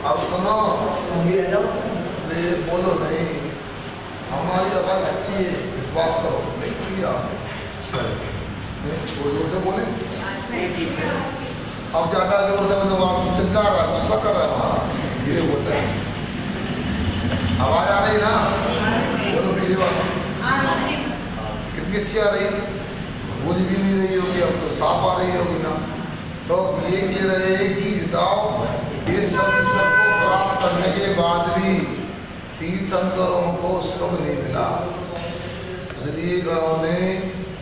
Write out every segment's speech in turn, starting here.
अब सुनो, बोलो नहीं, हमारी आवाज अच्छी है, विश्वास करो। नहीं किया जोर से बोले, अब ज्यादा जोर से मतलब आप चिल्ला रहा है, गुस्सा कर रहा है, धीरे बोलता है। आवाज आ रही ना? बोलो पीछे बात कितनी अच्छी आ रही, बोली भी नहीं रही होगी, अब तो साफ आ रही होगी ना। तो ये कह रहे कि बताओ, ये सबको प्राप्त करने के बाद भी तीर्थंकरों को सुख नहीं मिला, इसलिए गणों ने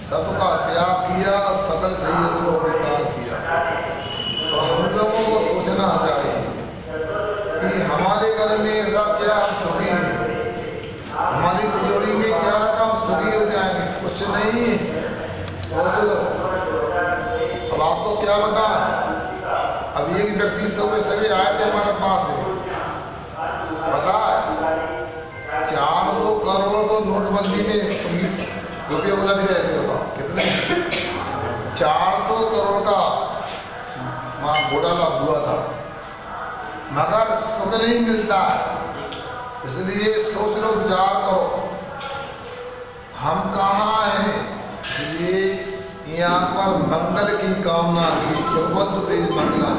सबका त्याग किया, सकल शरीर को बेकार किया। तो हम लोगों को सोचना चाहिए कि हमारे घर में ऐसा क्या हम सुखी हैं, हमारी तिजोरी में क्या रखा हम सुखी हो जाएंगे? कुछ नहीं, सोच लो। अब आपको क्या बता, अब एक व्यक्ति सभी आए थे हमारे पास, पता है 400 करोड़ तो नोटबंदी में रुपये बोला दिखा रहे थे। बताओ कितने? 400 करोड़ का वहाँ घोटाला हुआ था, मगर सुख नहीं मिलता है। इसलिए सोच लो, विचार करो, हम कहाँ हैं? इसलिए यहाँ पर मंगल की कामना की, प्रबुद्ध मंगला,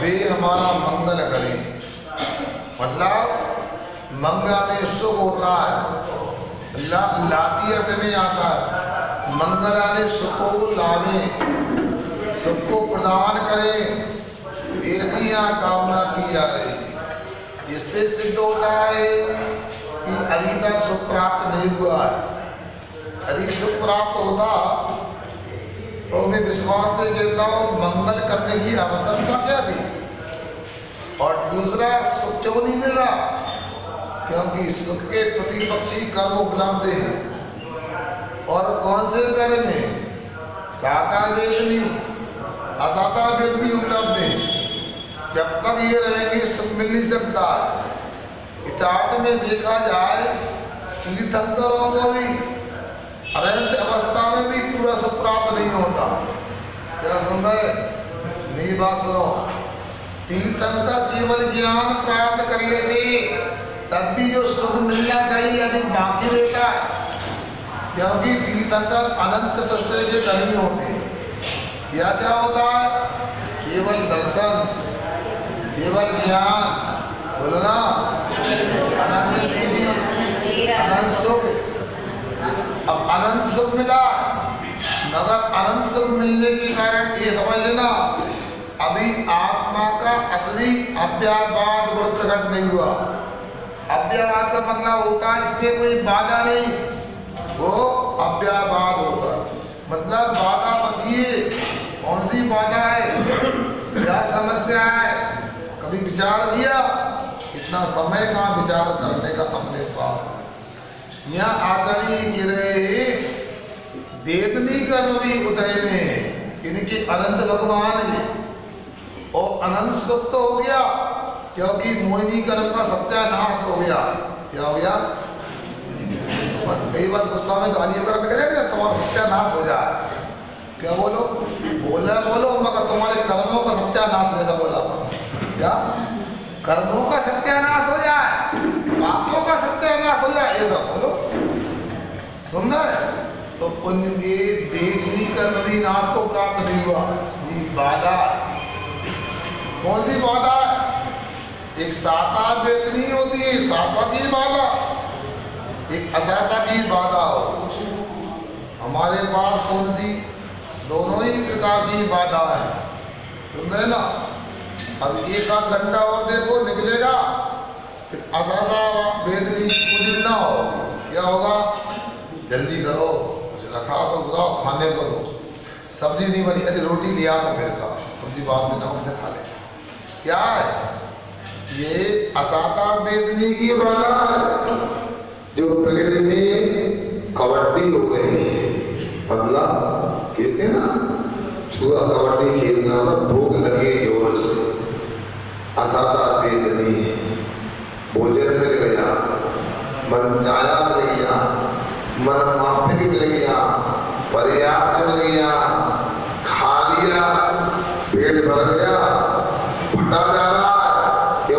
वे हमारा मंगल करें। मतलब मंगल सुख होता है, लाती अर्थ में आता है, मंगल आने सुख को लावे, सबको प्रदान करें, ऐसी यहाँ कामना की जा रही है। इससे सिद्ध होता है कि अभी तक सुख प्राप्त नहीं हुआ है। यदि सुख प्राप्त होता तो मैं विश्वास से कहता हूँ मंगल करने की आवश्यकता क्या थी। और दूसरा, सुख क्यों नहीं मिल रहा? क्योंकि सुख के प्रतिपक्षी कर्म उपलब्ध हैं। और कौन से कर्म में? साता वेदनी, असाता वेदनी उपलब्ध है। जब तक ये रहेंगे सुख मिल नहीं सकता है। इतार्थ में देखा जाए, तीर्थंकरों को भी अनंत अवस्था में भी पूरा सुख प्राप्त नहीं होता। क्या सुन रहे? मेरी बात सुनो, तीर्थंकर केवल ज्ञान प्राप्त कर लेते तब भी जो सुख मिलना चाहिए अभी बाकी रहता है, क्योंकि तीर्थंकर अनंत दृष्टि के नहीं होते। क्या क्या होता है? केवल दर्शन, केवल ज्ञान, बोलना अनंत विधि, अनंत सुख। अब अनंत सुख मिला, मगर अनंत सुख मिलने के कारण ये समझ लेना, अभी आत्मा का असली अव्ययवाद गुण प्रकट नहीं हुआ। अव्ययवाद का मतलब होता है इसमें कोई बाधा नहीं, वो अव्ययवाद होता है। मतलब बाधा बचिए, कौन सी बाधा है, क्या समस्या है, कभी विचार किया? इतना समय का विचार करने का अपने पास। यहाँ आचार्य गिर रहे वेदनी कर्म भी उदय में, इनके अनंत भगवान है और अनंत सुख तो हो गया, क्योंकि मोहिनी कर्म का सत्यानाश हो गया। क्या हो गया? कई बार गुस्सा में गालियों कर निकले ना, तुम्हारा सत्यानाश हो जाए। क्या बोलो? बोलो मगर तुम्हारे कर्मों का सत्यानाश हो जाए। बोला क्या? कर्मों का सत्यानाश हो जाए, पापों का सत्यानाश हो जाए, ये सब बोलो। सुनना है तो पुण्य के वेदनी कर्म भी नाश को प्राप्त नहीं हुआ। इसलिए बाधा, कौन सी बाधा? एक साता वेदनी होती है, साता की बाधा, एक असाता की बाधा हो। हमारे पास कौन सी? दोनों ही प्रकार की बाधा है। सुन रहे ना? अब एक आध घंटा और देखो निकलेगा, असाता वेदनी कुछ ना हो, क्या होगा? जल्दी करो, कुछ रखा तो बताओ, खाने को दो, सब्जी नहीं बनी, अरे रोटी लिया तो मेरे का, सब्जी बाद में नमक से खा ले। क्या है ये? असाता वेदनी की बाधा है, जो प्रकृति में कबड्डी हो गई। मतलब कहते ना, छुआ कबड्डी खेलना ना, भूख लगे जोर से, असाता वेदनी। भोजन मिल गया, मन चाया मिल गया, मन माफिक मिल गया, पर्याप्त मिल गया, खा लिया, पेट भर गया, फटा जा रहा है,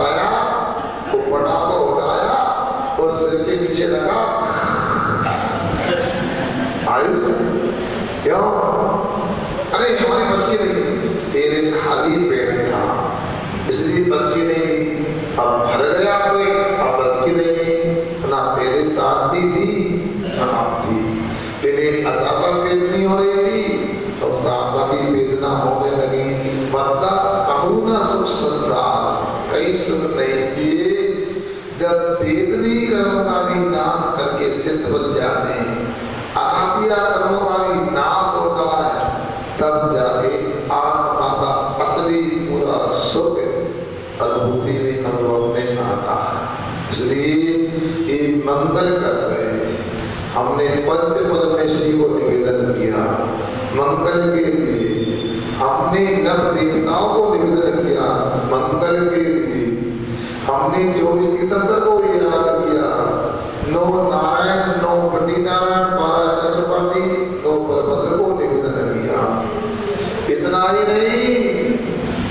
आया, वो पटाखा उठाया और सिर के नीचे लगा। आयुष क्यों? अरे हमारी बस की नहीं, मेरे खाली पेट था इसलिए बस की नहीं। अब भर गया पेट, अब बस की नहीं। ना मेरे साथ भी थी ना आप थी। मेरे असाबा वेदनी हो रही थी तो साबा की वेदना होने लगी। मतलब कहूँ ना सुख संसार कई सुख नहीं। इसलिए जब वेदनी कर्म का भी नाश करके सिद्ध बन जाते हैं, अनादिया कर्मों का भी नाश होता है, तब जाके आत्मा का असली पूरा सुख अनुभूति में अनुभव में आता है। इसलिए ये मंगल कर रहे हैं। हमने पंच परमेश्वरी को निवेदन किया मंगल के लिए, हमने नव देवताओं को निवेदन किया मंगल के लिए, हमने 24 तीर्थंकर को याद किया, 9 नारायण, 9 पटी नारायण, 12 चक्रपाणी, 9 परभद्र को निवेदन किया। इतना ही नहीं,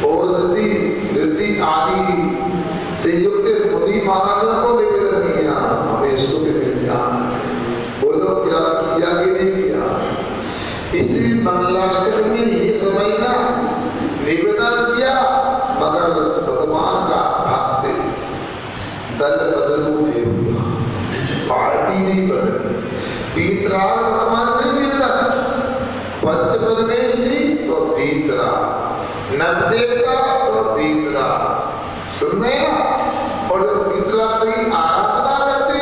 औषधि वृद्धि आदि से युक्त मुनि महाराजों को निवेदन किया, हमें सुख मिल जाए। बोलो क्या किया कि नहीं किया? इसी मंगलाष्टमी में ये समझना निवेदन किया, मगर भगवान का भक्त दल बदलू नहीं हुआ, पार्टी नहीं बदली। पीतराग भगवान से मिलना, पंचपद में थी तो पीतरा, नवदेवता तो पीतरा, सुनने और पीतरा की आराधना करते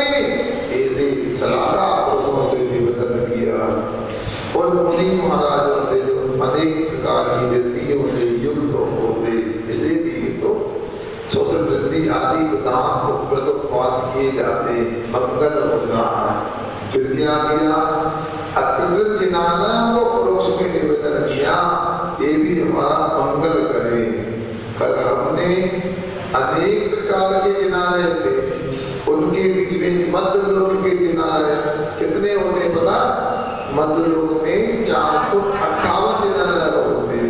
ऐसे सलाह पुरुषों से निवेदन किया। और मुनि महाराजों से जो अनेक प्रकार की वृत्तियों से युक्त होते, इसीलिए तो 64 वृत्ति आदि विधान को प्रदुपास किए जाते, मंगल होगा। फिर क्या किया? अकृत्रिम जिनाना को परोक्ष में निवेदन किया, ये भी हमारा मंगल करे। कल हमने अनेक प्रकार के जिनाने थे, उनके बीच में मध्य लोक के जिनाने कितने होते पता? मध्य लोक में 458 जिनाने होते,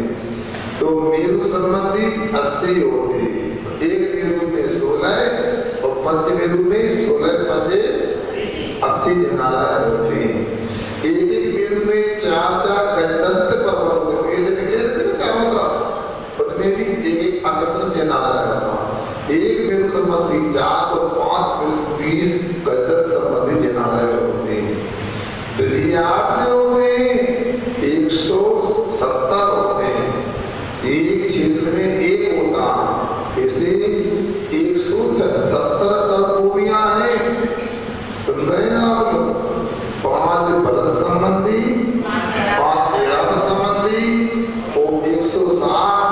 तो मेरु संबंधी 80 होते। एक मेरु में 16 और पंच मेरु में 16 पंजे 80 जिनाने होते। एक मेरु में 4-4 गजदंत पर्वत होते, ऐसे निकले चारों तरफ, उनमें भी एक अकृत्रिम जिनाना होता। एक मेरु संबंधी 4 और 5 20 गजदंत संबंधी जिनाने होते हैं। 170 होते हैं, एक क्षेत्र में एक होता, ऐसे 170 कर्मभूमियां हैं। सुन रहे हैं आप लोग? 5 बल संबंधी, 5 एरव संबंधी और 160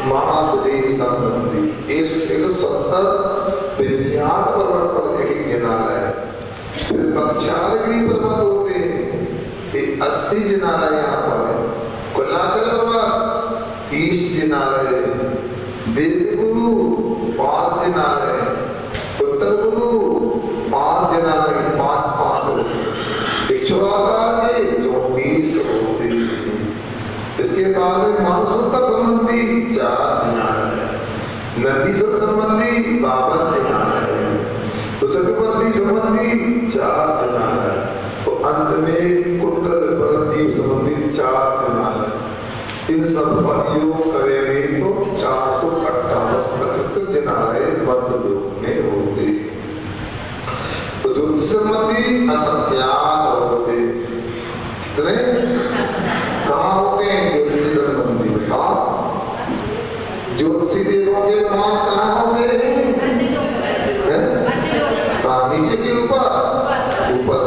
महाबली संबंधी, 170 विद्यार्थ पर्वत पर एक जिनालय। फिर बक्षालगिरी पर्वत होते हैं, 80 जिनालय यहाँ पर है। कुलाचल पर्वत 30 जिनालय, देवगुरु 5 जिनालय, उत्तर गुरु 5 जिनालय, 5 होते। इक्षुआकार के 34 होते। इसके बाद मानसोत्तर संबंधी 4 जिनालय, नदीश्वर संबंधी 52 जिनालय, चक्रवर्ती संबंधी 4 जिनालय, तो अंत में कुंडल परदीप संबंधी 4 जिनालय। इन सब का योग करेंगे तो 458 जिनालय बद्ध लोक में होते। तो ज्योतिष संबंधी असंख्यात होते। कितने? कहाँ होते हैं ज्योतिष संबंधी? हाँ, ज्योतिषी देवों के मान कहाँ होते हैं? नीचे के ऊपर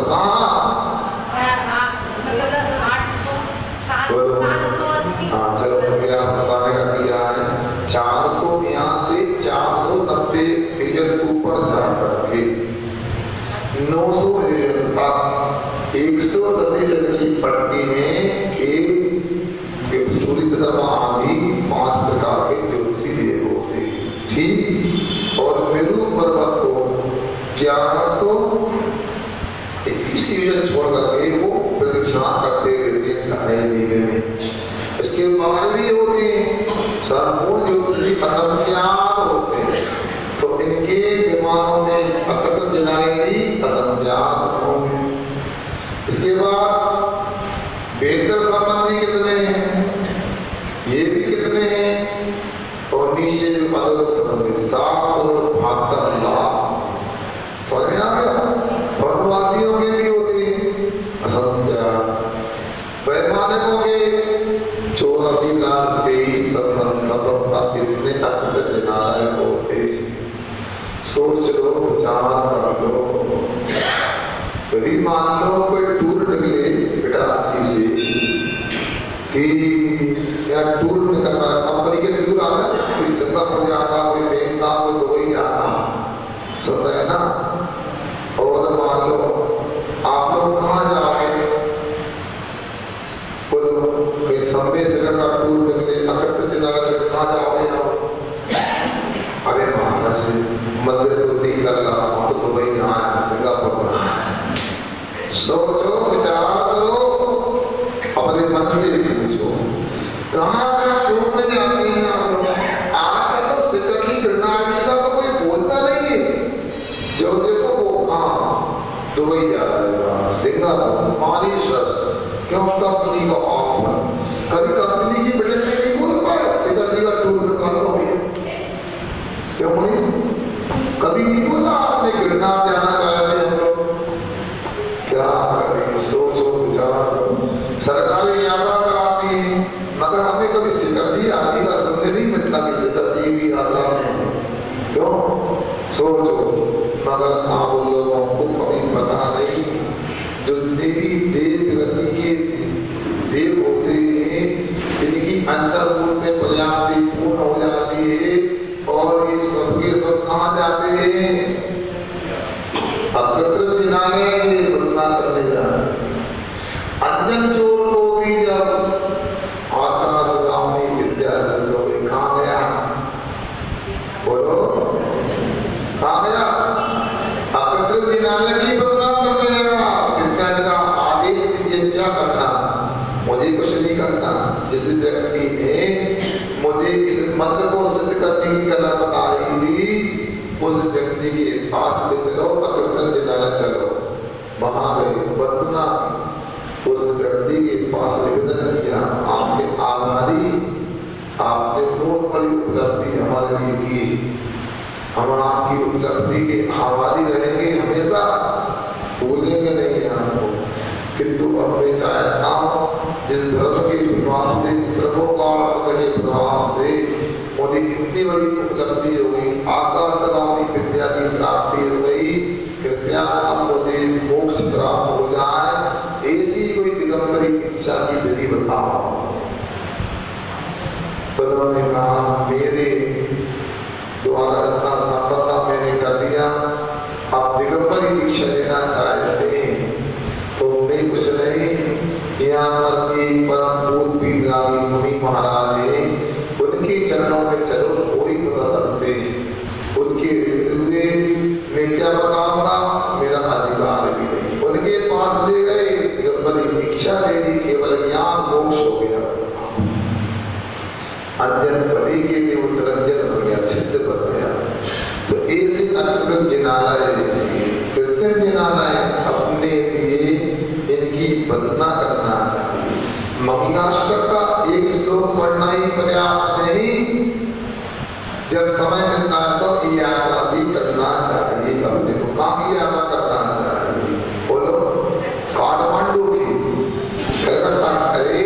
कहाँ? हाँ चलो प्रयास बताने का किया है। 400 यहाँ से 490 मीटर ऊपर जाकर के 900 तक 110 मीटर की पट्टी में एक सूर्य चंद्रमा आदि 5 प्रकार के ज्योतिषी देव होते। ठीक, और मेरु पर्वत को 1121 मीटर छोड़ करके वो प्रदक्षिणा करते रहते हैं ढाई महीने में। इसके बाद भी होते हैं संपूर्ण ज्योतिषी असंख्यात होते हैं। जिनालयी असंख्यात होंगे। इसके बाद बेहतर संबंधी कितने हैं, ये भी कितने हैं, और नीचे जो संबंधी 7.72 लाख समझ में आ गया। वनवासियों के भी होते हैं असंख्यात, वैमानिकों के 84,23,000 इतने अक्षर जिनालय होते। सोच लो, विचार कर लो। यदि मान लो कोई टूर निकले इटारसी से कि या टूर निकल रहा है, कंपनी के टूर आता है, कोई सिंगापुर जाता, कोई बैंकॉक, कोई दुबई जाता, सुन रहे हैं ना। और मान लो आप लोग कहाँ जा रहे हैं, कोई संदेश का टूर निकले अकृत जिनालय, कहाँ जाओगे आप? अरे महाराज मंदिर तो नहीं कर रहा, तो दुबई यहाँ है, सिंगापुर में है। सोचो, विचार करो, अपने मन से भी पूछो कहाँ टूरने जाते हैं आप लोग। आजकल तो शिखर की गृहणी का तो कोई बोलता नहीं है। जो देखो वो कहाँ दुबई जा रहा है, सिंगापुर, मॉरिशस, क्यों? कंपनी का ऑफर। कभी कंपनी की बिल्डिंग में नहीं बोल पाए शिखर जी का टूर निकाल दो भैया, क्यों नहीं? कभी नहीं बोला आपने गिरनार जाना चाहते हम लोग, क्या करें? सोचो, विचार करो। सरकारें यात्रा कराती हैं, मगर हमें कभी शिखर जी आदि का सुनने नहीं मिलता कि शिखर जी भी यात्रा में है, क्यों? सोचो, मगर आप लोगों को कभी पता नहीं, जो देवी देव गति के देव होते हैं, इनकी अंदर रूप में पर्याप्ति पूर्ण हो जाती है, और ये सबके सब कहाँ जाते हैं? अकृत्रिम जिनालय की वंदना करने जाते हैं। अंजन चोर को भी जब आकाशगामी विद्या सिद्ध हो गई, कहाँ गया? बोलो, कहाँ गया? अकृत्रिम जिनालय की वंदना करने गया। विद्या का आदेश दीजिए, क्या करना? मुझे कुछ नहीं करना। जिस व्यक्ति ने मुझे इस मंत्र को सिद्ध करने की कला बताई थी, उस व्यक्ति के पास ले चलो, अकृत्रिम जिनालय चलो। वहां गए, वंदना की, उस व्यक्ति के पास निवेदन किया, आपके आभारी, आपने बहुत बड़ी उपलब्धि हमारे लिए की, हम आपकी उपलब्धि के आभारी रहेंगे हमेशा, भूलेंगे नहीं आपको। किंतु अब मैं चाहता हूँ जिस धर्म के प्रभाव से, इस धर्मों के प्रभाव से मुझे इतनी बड़ी उपलब्धि हो गई, आकाशगामी विद्या की प्राप्ति हो गई, कृपया अब मुझे मोक्ष प्राप्त हो जाए, ऐसी कोई दिगंबरी इच्छा की विधि बताओ। उन्होंने कहा, मेरे द्वारा इतना संपदा मैंने कर दिया, आप दिगंबरी दीक्षा लेना चाहते हैं तो मैं कुछ नहीं, यहाँ पर एक परम पूज्य पीतरागी मुनि महाराज हैं, उनके चरणों में चलो, कोई बता सकते हैं। उनके रहते हुए मैं क्या बताऊंगा, मेरा अधिकार भी नहीं। उनके पास ले गए, दिगंबरी दीक्षा ले ली, केवल ज्ञान मोक्ष हो गया। अंजन पति के लिए उत्तरंजन बन गया, सिद्ध बन गया। तो ऐसे अकृत्रिम जिनालय, कृत्रिम जिनालय अपने लिए इनकी वंदना करना चाहिए। मंगलाष्टक का एक श्लोक पढ़ना ही पर्याप्त नहीं, जब समय मिलता है तो यात्रा भी करना चाहिए। अपने को कहाँ की यात्रा करना चाहिए? बोलो, काठमांडू की, कलकत्ता। अरे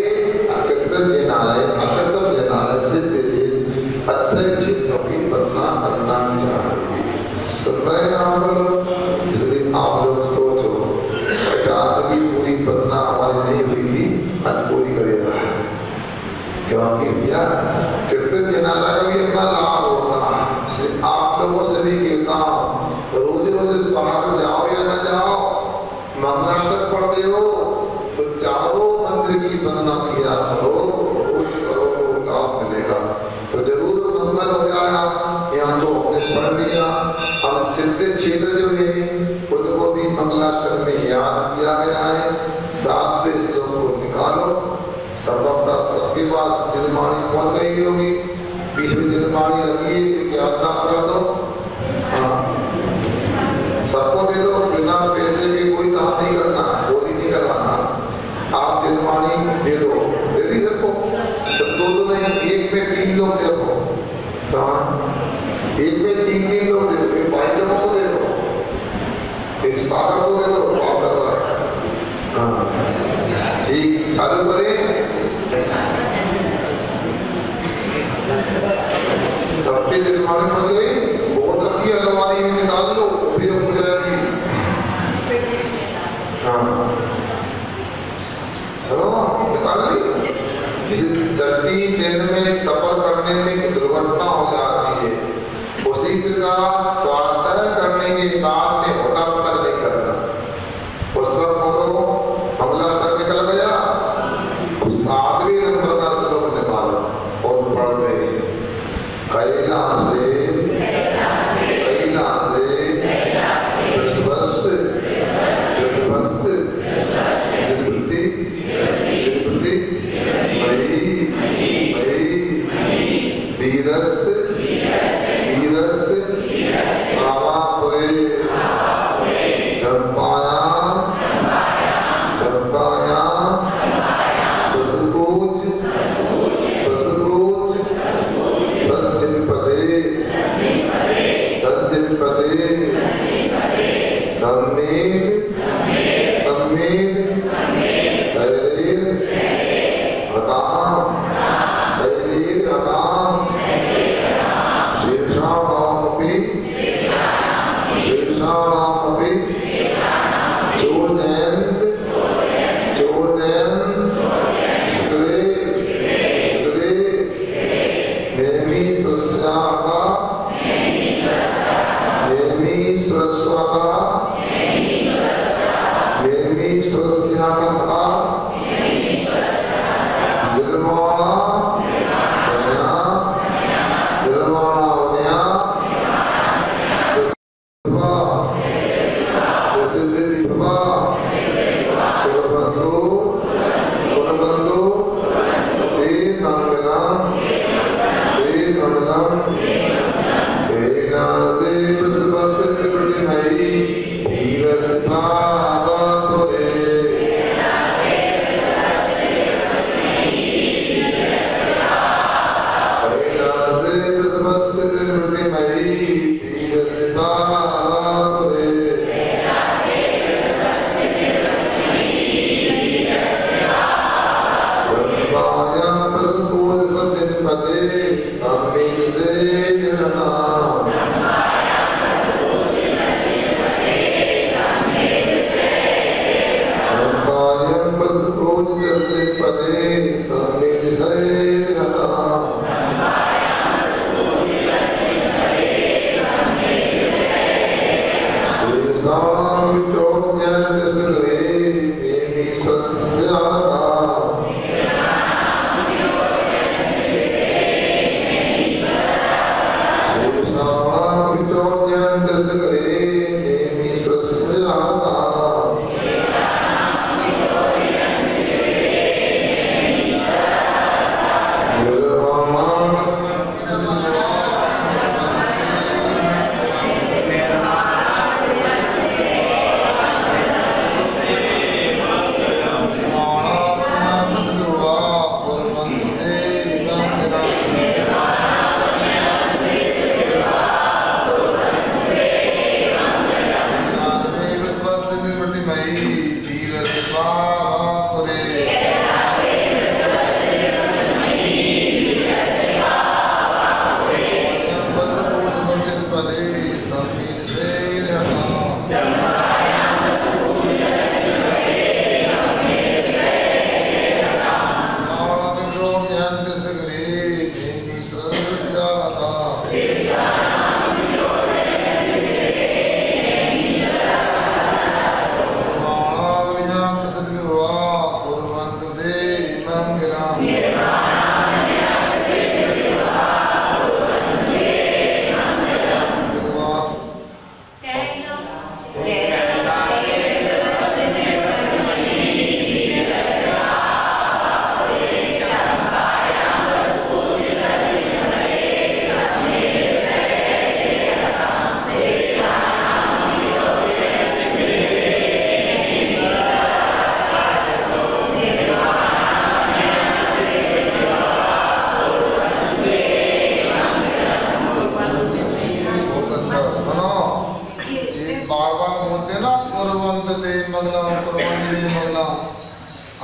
अकृत्रिम जिनालय, अकृत्रिम जिनालय सिद्ध से अक्षय क्षेत्रों की वंदना करना चाहिए। सुन रहे हैं आप लोग? इसलिए आप लोग सोचो, की पूरी वंदना हमारी नहीं हुई थी, आज पूरी करेगा, क्योंकि भैया कृत्रिम जिनालय का भी अपना लाभ होता है। इसलिए आप लोगों से भी कहता हूँ, रोज रोज बाहर जाओ या न जाओ, मंगलाष्टक पढ़ते हो तो चारों मंत्र की वंदना किया करो, रोज करो तो लाभ मिलेगा, तो जरूर मंगल हो जाएगा। यहाँ तो हमने पढ़ लिया, अब सिद्ध क्षेत्र जो है उनको भी बाद स्वाध्याय करने के बाद में होटा पटक नहीं करना। पुस्तक खोलो, अगला स्तर निकल गया। अब 7वें नंबर का श्लोक निकालो और पढ़ दे। कैलासे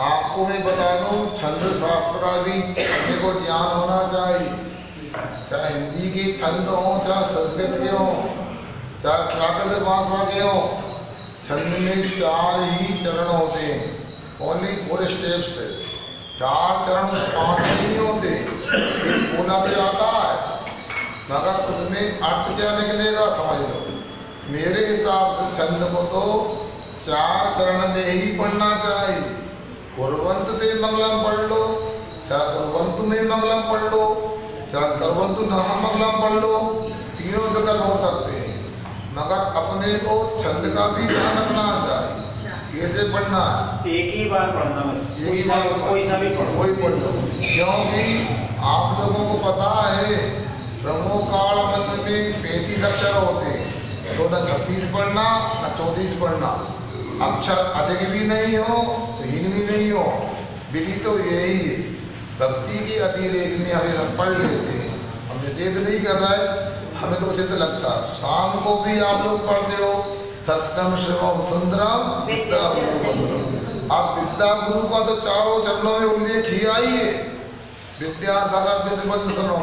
आपको मैं बता दूं, छंद शास्त्र का भी अपने को ज्ञान होना चाहिए। चाहे हिंदी के छंद हो, चाहे संस्कृत के हो, चाहे प्राकृतिक भाषा के हो, छंद में 4 ही चरण होते हैं। ओनली 4 स्टेप्स है, 4 चरण 5 नहीं होते। एक पूर्णा पे आता है, मगर उसमें अर्थ क्या निकलेगा समझ लो। मेरे हिसाब से छंद को तो 4 चरण में ही पढ़ना चाहिए। कुर्वन्तु ते मंगलम पढ़ लो, चाहे कुर्वन्तु में मंगलम पढ़ लो, चाहे कुर्वन्तु न मंगलम पढ़ लो, तीनों विकल्प हो सकते हैं। मगर अपने को छंद का भी ध्यान रखना चाहिए, कैसे पढ़ना है। एक ही बार पढ़ना बस, एक बार कोई सा भी कोई पढ़ लो, क्योंकि आप लोगों को पता है प्रमुख काल मंत्र में 35 अक्षर होते हैं, तो न 36 पढ़ना न 34 पढ़ना। अक्षर अधिक भी नहीं हो तो हीन भी नहीं हो। विधि तो यही है, भक्ति के अतिरेक में हमें सब पढ़ लेते हैं। हम निषेध नहीं कर रहा है, हमें तो उचित लगता है। शाम को भी आप लोग पढ़ते हो सत्यम शिवम सुंदरम विद्या गुरु। आप विद्या गुरु का तो चारों चरणों में उल्लेख ही आई है, विद्यासागर विश्वबंध सुनो।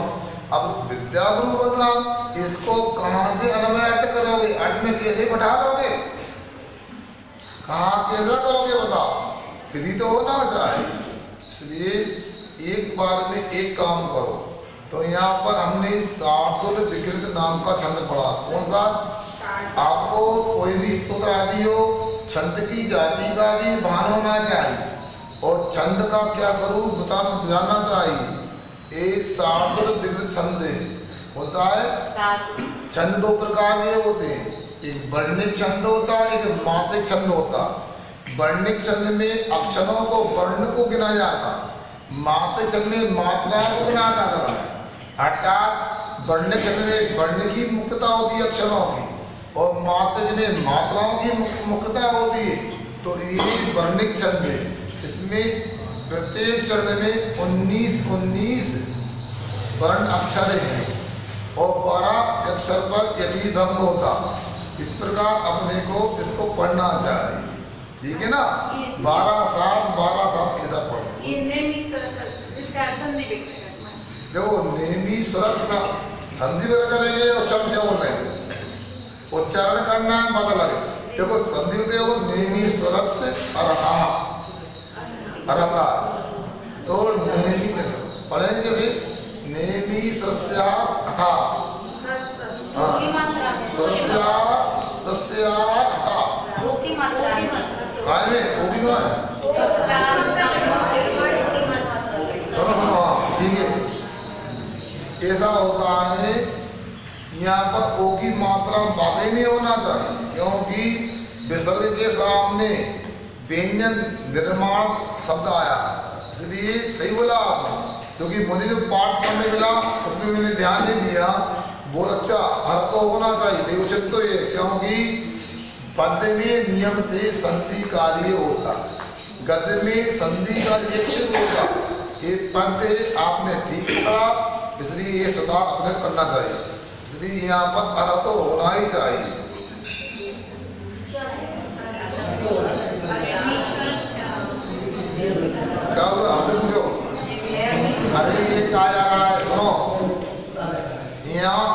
अब विद्या गुरु बदना, इसको कहाँ से अन्वय अर्थ करोगे, अर्थ में कैसे बैठा लोगे, कहाँ कैसा करोगे बताओ। विधि तो होना चाहिए। इसलिए एक बार में एक काम करो। तो यहाँ पर हमने शार्दुल विकृत नाम का छंद पढ़ा। कौन सा? आपको कोई भी स्तोत्र आदि हो, छंद की जाति का भी भान होना चाहिए और छंद का क्या स्वरूप जानना चाहिए। एक शार्दुल विकृत छंद होता है। छंद 2 प्रकार के होते हैं, एक वर्णिक छंद होता है, एक मात्रिक छंद होता है। वर्णिक छंद में अक्षरों को वर्ण को गिना जाता, मात्रिक छंद में मात्रा को गिना जाता है। अर्थात वर्णिक छंद में वर्ण की मुख्यता होती है अक्षरों की, और मात्रिक में मात्राओं की मुख्यता होती है। तो ये वर्णिक छंद है। इसमें प्रत्येक चरण में 19 वर्ण अक्षर हैं और 12 अक्षर पर यदि भंग होता। इस प्रकार अपने को इसको पढ़ना चाहिए, ठीक है ना। 12-7 ऐसा पढ़ो। देखो नेमी सरस संधि करेंगे, उच्चारण क्या बोल रहे हैं, उच्चारण करना है मतलब लगे। देखो संधि देखो नेमी सरस अरथा, अरथा तो नेमी पढ़ेंगे कैसे, नेमी सस्या अथा, सस्या सस्या अथा, काय में वो भी कहाँ है, सुनो सुनो ठीक है। ऐसा होता है यहाँ पर ओ की मात्रा वाकई में होना चाहिए, क्योंकि विसर्ग के सामने व्यंजन निर्माण शब्द आया, इसलिए सही बोला आपने। क्योंकि मुझे जो पाठ पढ़ने मिला उसमें मैंने ध्यान नहीं दिया, बहुत अच्छा अर्थ तो होना चाहिए, सही उचित तो ये, क्योंकि पद्य में नियम से संधि कार्य होता, गद्य में संधि कार्य होता। ये पद्य आपने ठीक पढ़ा, इसलिए ये सुधार अपने करना चाहिए। इसलिए यहाँ पर अर्थ तो होना ही चाहिए। क्या हुआ हमसे पूछो, अरे ये क्या जा रहा है, सुनो यहाँ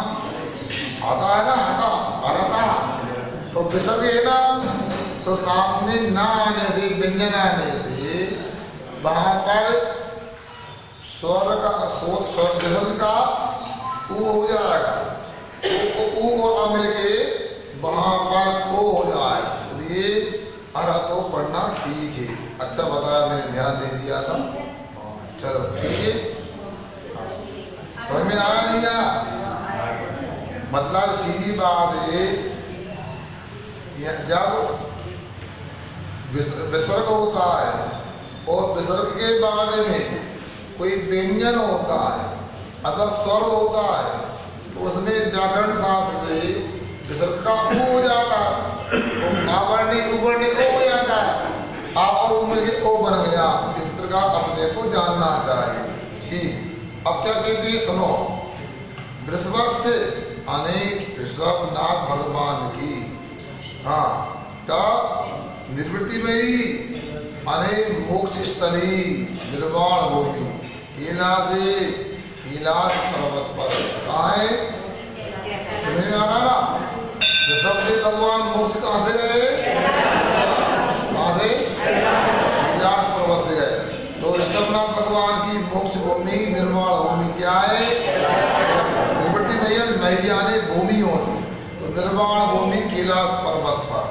आता है ना, हटा अरता तो विसर्ग है ना, तो सामने ना आने से, व्यंजन आने से वहाँ पर स्वर का विसर्ग का ऊ हो जाएगा, ऊ और आ मिलके वहाँ पर ओ हो जाए, इसलिए अरह तो पढ़ना ठीक है। अच्छा बताया, मैंने ध्यान दे दिया था। चलो ठीक है, समझ में आया नहीं आया? मतलब सीधी बात है, जब विसर्ग होता है और विसर्ग के बाद में कोई व्यंजन होता है अगर स्वर होता है, तो उसमें व्याकरण शास्त्र से विसर्ग का ऊ हो जाता है, आवर्णी उवर्णी ओ हो जाता है, आ और ऊ मिलके ओ बन गया। इस प्रकार अपने को जानना चाहिए, ठीक। अब क्या कहते हैं सुनो, वृषभस्य अनेक ऋषभनाथ भगवान की, हाँ क्या निर्वृत्ति में ही अनेक मोक्ष स्थली निर्वाण भूमि हीला से हीलास पर्वत पर आए, तुम्हें आना ना। ऋषभ से भगवान मोक्ष कहाँ से गए, कहाँ से, हीलास पर्वत से गए। तो ऋषभनाथ भगवान की मोक्ष भूमि निर्वाण भूमि क्या है, निर्वृत्ति नहीं है, कही जाने भूमि होती, तो निर्वाण भूमि कैलाश पर्वत पर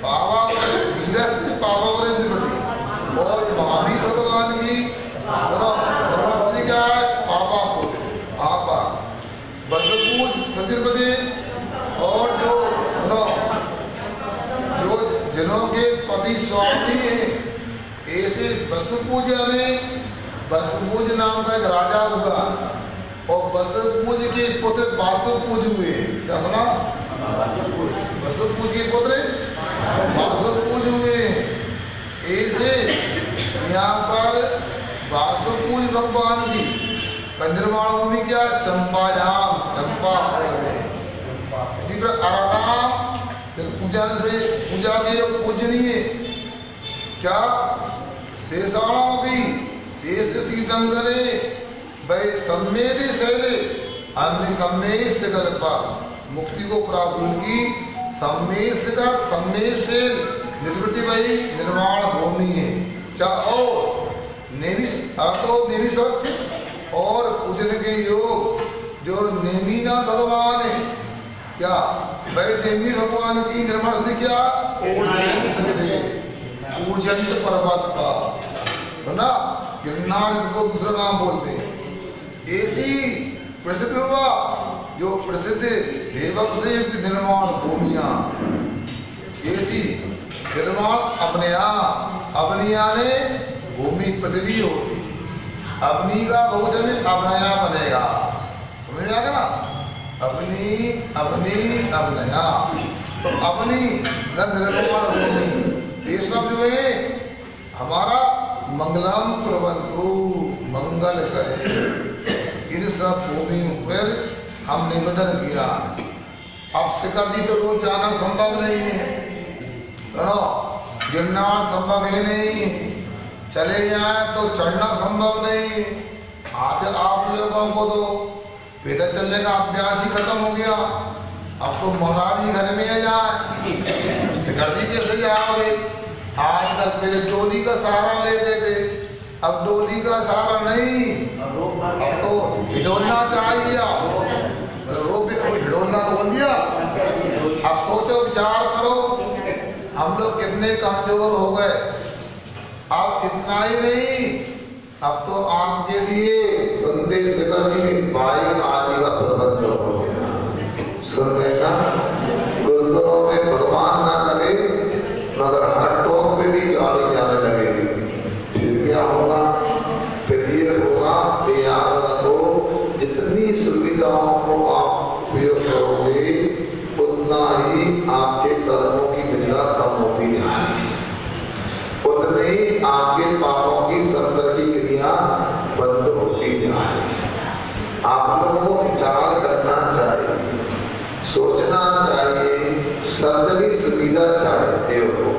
पावा वीरस्य पावा निवृत्ति, और महावीर भगवान की सुनो धर्मस्थली क्या है, पापा पुत्र आपा बसपूज सतिर्पति, और जो सुनो जो जिनों के पति स्वामी है, ऐसे बसपूज में बसपूज नाम का एक राजा हुआ, और बसपूज के पुत्र बासुपूज हुए। क्या सुना? बसपूज के पुत्र बासुपूज हुए। ऐसे यहाँ पर बासुपूज भगवान की निर्वाण भूमि क्या, चंपायाम चंपापुर में। इसी पर आराम पूजन से पूजा के पूजनीय क्या शेषाणा भी शेष तीर्थम करे भाई सम्मेदे शैले अन्य सम्मेश कल्पा, मुक्ति को प्राप्त होगी सम्मेश का सम्मेश से निवृत्ति भाई निर्वाण भूमि है। और नेमिष अर्थो नेमिष और पूजन के योग जो नेमीना भगवान है क्या भाई, नेमी भगवान की निर्माण से क्या पूजन पर्वत का सुना, गिरनार इसको दूसरा नाम बोलते हैं। ऐसी प्रसिद्ध हुआ जो प्रसिद्ध देवक से निर्माण भूमियां, ऐसी निर्माण अपनिया ने भूमि पृथ्वी होती, अपनी का बहुजन अपनया बनेगा, समझ में आ गया ना, अपनी अपनया, तो अपनी निर्माण भूमि, ये सब जो है हमारा मंगलम कुर्वन्तु, मंगल करे। इन सब भूमियों पर हमने निवेदन किया। अब शिखर जी तो रोज जाना संभव नहीं है, सुनो गिरनार संभव है नहीं, चले जाए तो चढ़ना संभव नहीं। आज आप लोगों को तो पैदल चलने का अभ्यास ही खत्म हो गया, अब तो महाराज ही घर में आ जाए, शिखर जी कैसे जाओगे? आजकल पहले डोली का सहारा लेते थे, अब डोली का सहारा नहीं, अब तो हिडोलना चाहिए, हिडोलना तो बन गया। अब सोचो विचार करो हम लोग कितने कमजोर हो गए। अब इतना ही नहीं, अब तो आपके लिए सुनते शिखर जी बाइक आदि का प्रबंध हो गया, सुन गए ना। कुछ दिनों में भगवान ना करे मगर हर टॉप पे भी गाड़ी जाने लगेगी, फिर क्या होगा? फिर ये होगा कि याद रखो जितनी सुविधाओं को आप उपयोग करोगे उतना ही आपके कर्मों की दशा कम होती जाएगी, उतने ही आपके पापों की संपत्ति क्रिया बंद होती जाएगी। आप लोगों को विचार करना चाहिए, सोचना चाहिए, शब्द की सुविधा चाहते हो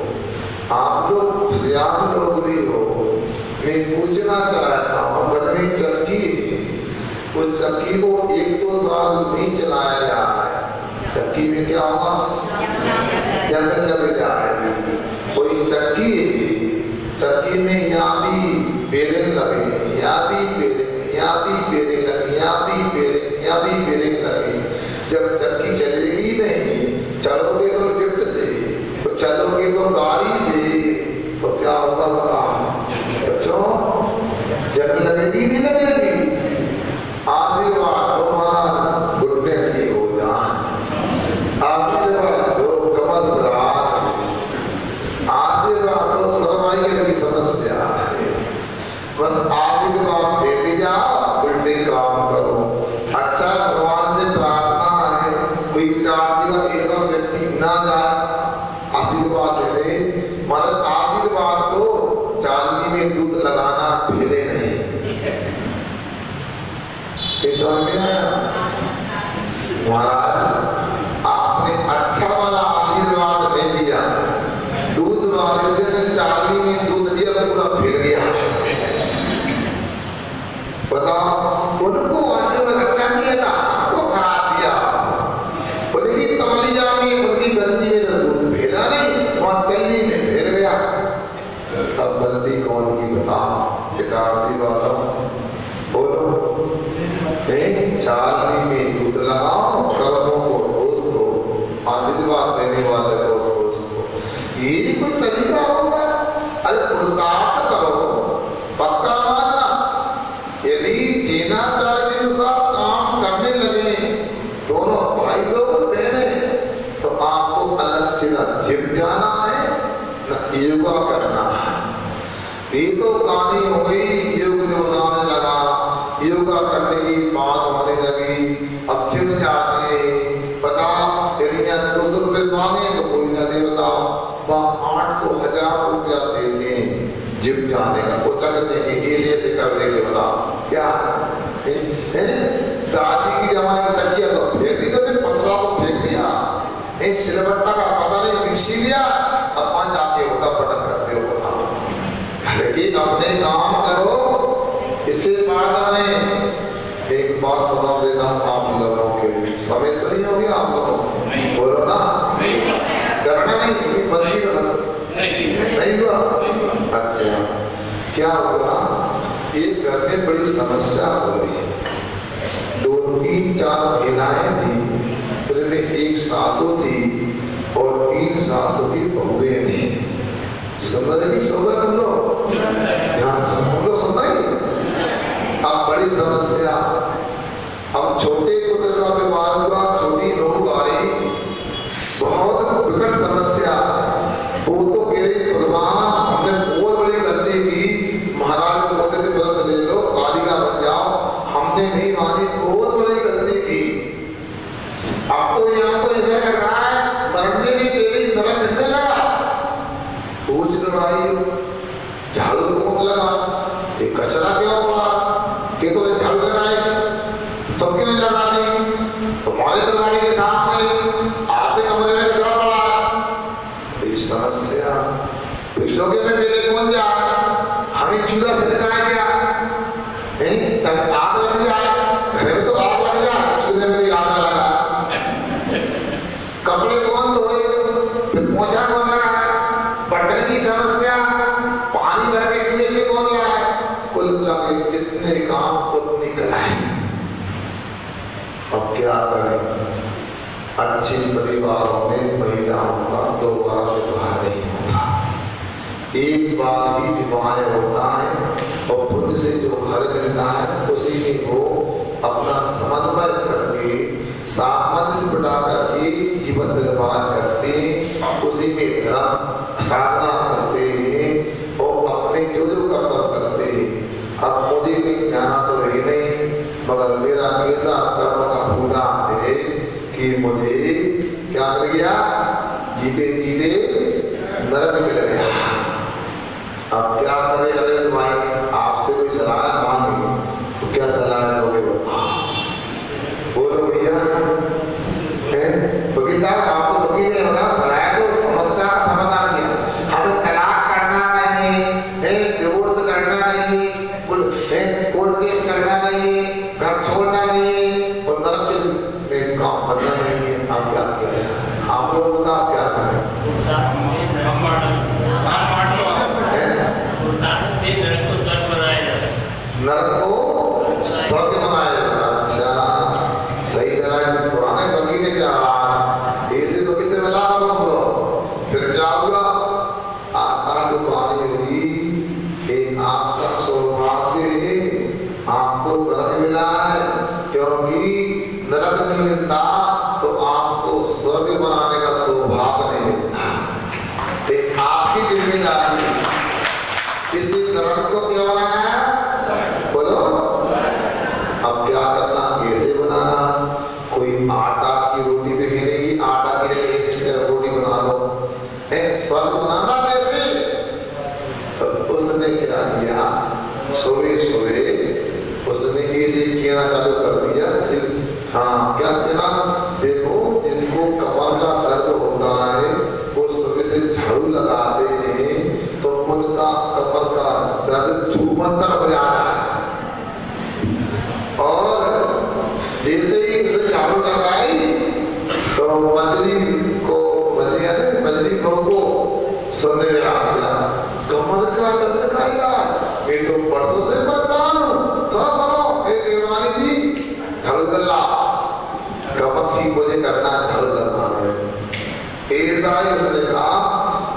आप लोग, सियान लोग भी हो। मैं पूछना चाहता हूँ, घर में चक्की, उस चक्की को 1-2 साल नहीं चलाया जाए, चक्की में क्या होगा? जंग जग जाएगी। कोई चक्की में यहाँ भी बेरिंग लगे, यहाँ भी बेरिंग, यहाँ भी बेरिंग लगे, यहाँ भी बेरिंग, यहाँ भी बेरिंग लगे। जब चक्की चलेगी नहीं, चलोगे तो लिफ्ट से, तो चलोगे तो गाड़ी से, तो क्या होगा बता? जंग लगेगी नहीं लगेगी? आशीर्वाद दो महाराज, घुटने ठीक हो जाए, आशीर्वाद दो कमर दराज, आशीर्वाद दो सर्वाइकल की समस्या है, बस आशीर्वाद देते जाओ, उल्टे काम करो। अच्छा भगवान से प्रार्थना है कोई चार्जी का ऐसा व्यक्ति ना जाए आशीर्वाद दे दे, मगर आशीर्वाद तो चालनी में दूध लगाना फैले नहीं, ऐसा में महाराज आपने अच्छा वाला आशीर्वाद नहीं दिया, दूध वाले से चालनी में दूध दिया पूरा फैल गया। बताओ उनको आशीर्वाद अच्छा किया था, वो खराब दिया। उनकी तमलिया में, उनकी गंदी में तो दूध फैला नहीं, वहां चलनी में फैल गया। अब गलती कौन की बताओ? इटारसी वाला बोलो, चालनी में दूध लगाओ, आशीर्वाद देने वाले लोग दोस्तों, ये कोई तरीका होगा? अरे पुरुषार्थ करो, पक्का मानना। यदि जीनाचार्य के अनुसार काम करने लगे दोनों भाई लोग बहने, तो आपको अलग से न जिम जाना है न योगा करना है। ये तो कहानी हो गई, योग दिवस आने लगा, योगा करने की बात होने लगी, अब जिम जाते पता यदि 200 रुपये मांगे तो कोई ना दे, बताओ 800,000 रुपया देते हैं जिम जाने का। वो चलते हैं ऐसे करने के, बताओ क्या दादी की जमाने की चक्किया तो फेंक दी, तो पथरा को फेंक दिया, सिलबट्टा का पता नहीं मिक्सी लिया, अब पांच जाके उल्टा पटक करते हो। बताओ लेकिन अपने काम करो, इससे फायदा नहीं। एक बात समझ देता हूँ आप लोगों के लिए, समय तो नहीं हो गया आप लोगों को, बोलो ना, डरना नहीं, नहीं हुआ। अच्छा क्या हुआ, एक घर में बड़ी समस्या हो रही है, 2-3-4 महिलाएं थी, उनमें एक सासू थी और 3 सासू की बहुएं थी। समझ रहे सुन रहे हम लोग, यहाँ हम लोग सुन रहे। अब बड़ी समस्या, अब छोटे पुत्र का विवाह हुआ, छोटी बहू आई, बहुत विकट समस्या। वो तो कह रही भगवान हमने बहुत बड़ी गलती की, महाराज को बोलते थे व्रत ले लो, कालिका बन जाओ, हमने नहीं मानी, बहुत बड़ी गलती की। अब तो यहाँ तो ऐसा लग रहा है मरने की तेरी नरक दिखने लगा। पूछ लड़ाई, झाड़ू कौन लगा, ये कचरा क्यों पड़ा, के तो झाड़ू लगाए, तो क्यों नहीं लगा दी, तुम्हारे दरवाजे के सामने आपके कमरे में कचरा पड़ा। ये समस्या पिछलोगे में मेरे कौन जाए, हमें चूल्हा से लगाया क्या तब आग लग जाए, घर में तो आग लग जाए, चूल्हे में आग न लगा। कपड़े कौन धोए, फिर पोछा कौन लगाए, बर्तन की समस्या, पानी भर के कुएं से कौन लाए, कुल मिला के जितने काम उतनी कलाएं। अब क्या करें, अच्छे परिवारों में महिलाओं का 2 बार विवाह नहीं होता, एक बार ही विवाह होता है, और पुण्य से जो घर मिलता है उसी में वो अपना समन्वय करके सामंजस्य बिठा करके जीवन निर्वाह करते हैं, उसी में धर्म साधना करते हैं और अपने जो जो कर्तव्य करते हैं। अब मुझे भी ज्ञान तो है नहीं, मगर मेरा ऐसा कर्म का बूढ़ा है कि मुझे क्या मिल गया, जीते जीते नरक मिल गया। अब क्या करें अरे भाई, आपसे कोई सलाह मांगी तो क्या सलाह दोगे, बोलो भैया। वकील आप तो वकील है, बता सलाह दो, समस्या का समाधान किया। हमें तलाक करना नहीं, डिवोर्स करना नहीं, कोर्ट केस करना नहीं, घर छोड़ना नहीं, और नरक में काम करना नहीं है। आप क्या किया, आप लोग बता क्या करें, नरक को स्वर्ग बनाया जाता। अच्छा सही सलाह, पुराने वकील ने क्या कहा, ऐसे वकील से मिला करो, फिर क्या हुआ, आकाश पानी हुई, एक आपका सौभाग्य है, आपको नरक मिला है, क्योंकि नरक नहीं मिलता तो आपको स्वर्ग बनाने का सौभाग्य नहीं मिलता। आपकी जिम्मेदारी इसी नरक को क्या बनाना है, बोलो। अब क्या करना, कैसे बनाना, कोई आटा की रोटी तो है नहीं, आटा की कैसे रोटी बना दो, स्वर्ग बनाना कैसे। तो उसने क्या किया, सोए सोए उसने ऐसे कहना चालू कर दिया, हाँ क्या कहना, देखो जिनको कमर का दर्द होता है वो सुबह से झाड़ू लगाते हैं तो उनका कमर का दर्द छूमंतर हो जाता है, और जैसे ही उसे झाड़ू लगाई तो मछली को सुनने में आ गया, कमर का दर्द का इलाज, मैं तो परसों से परेशान हूँ, सुनो एक देवानी जी झाड़ू गल्ला, कमर ठीक मुझे करना झाड़ू लगाना है।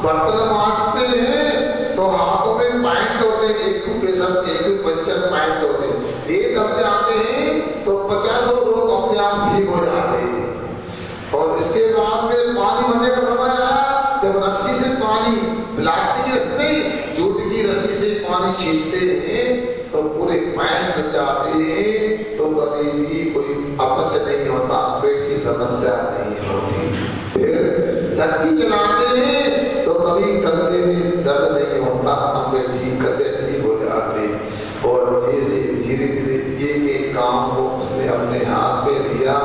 बर्तन मांजते हैं तो हाथों में पॉइंट होते हैं, एक पंचर पॉइंट होते हैं, एक हफ्ते आते हैं तो 50 लोग अपने आप ठीक हो जाते हैं। और इसके बाद में पानी भरने का समय आया, जब रस्सी से पानी, प्लास्टिक की रस्सी नहीं, जूट की रस्सी से पानी खींचते हैं तो पूरे पॉइंट लग जाते हैं, तो कभी भी कोई अपच नहीं होता, पेट की समस्या नहीं होती। फिर चक्की चलाते हैं तो कभी कंधे में दर्द नहीं होता, कंधे ठीक हो जाते। और जैसे धीरे धीरे एक काम को उसने अपने हाथ में लिया,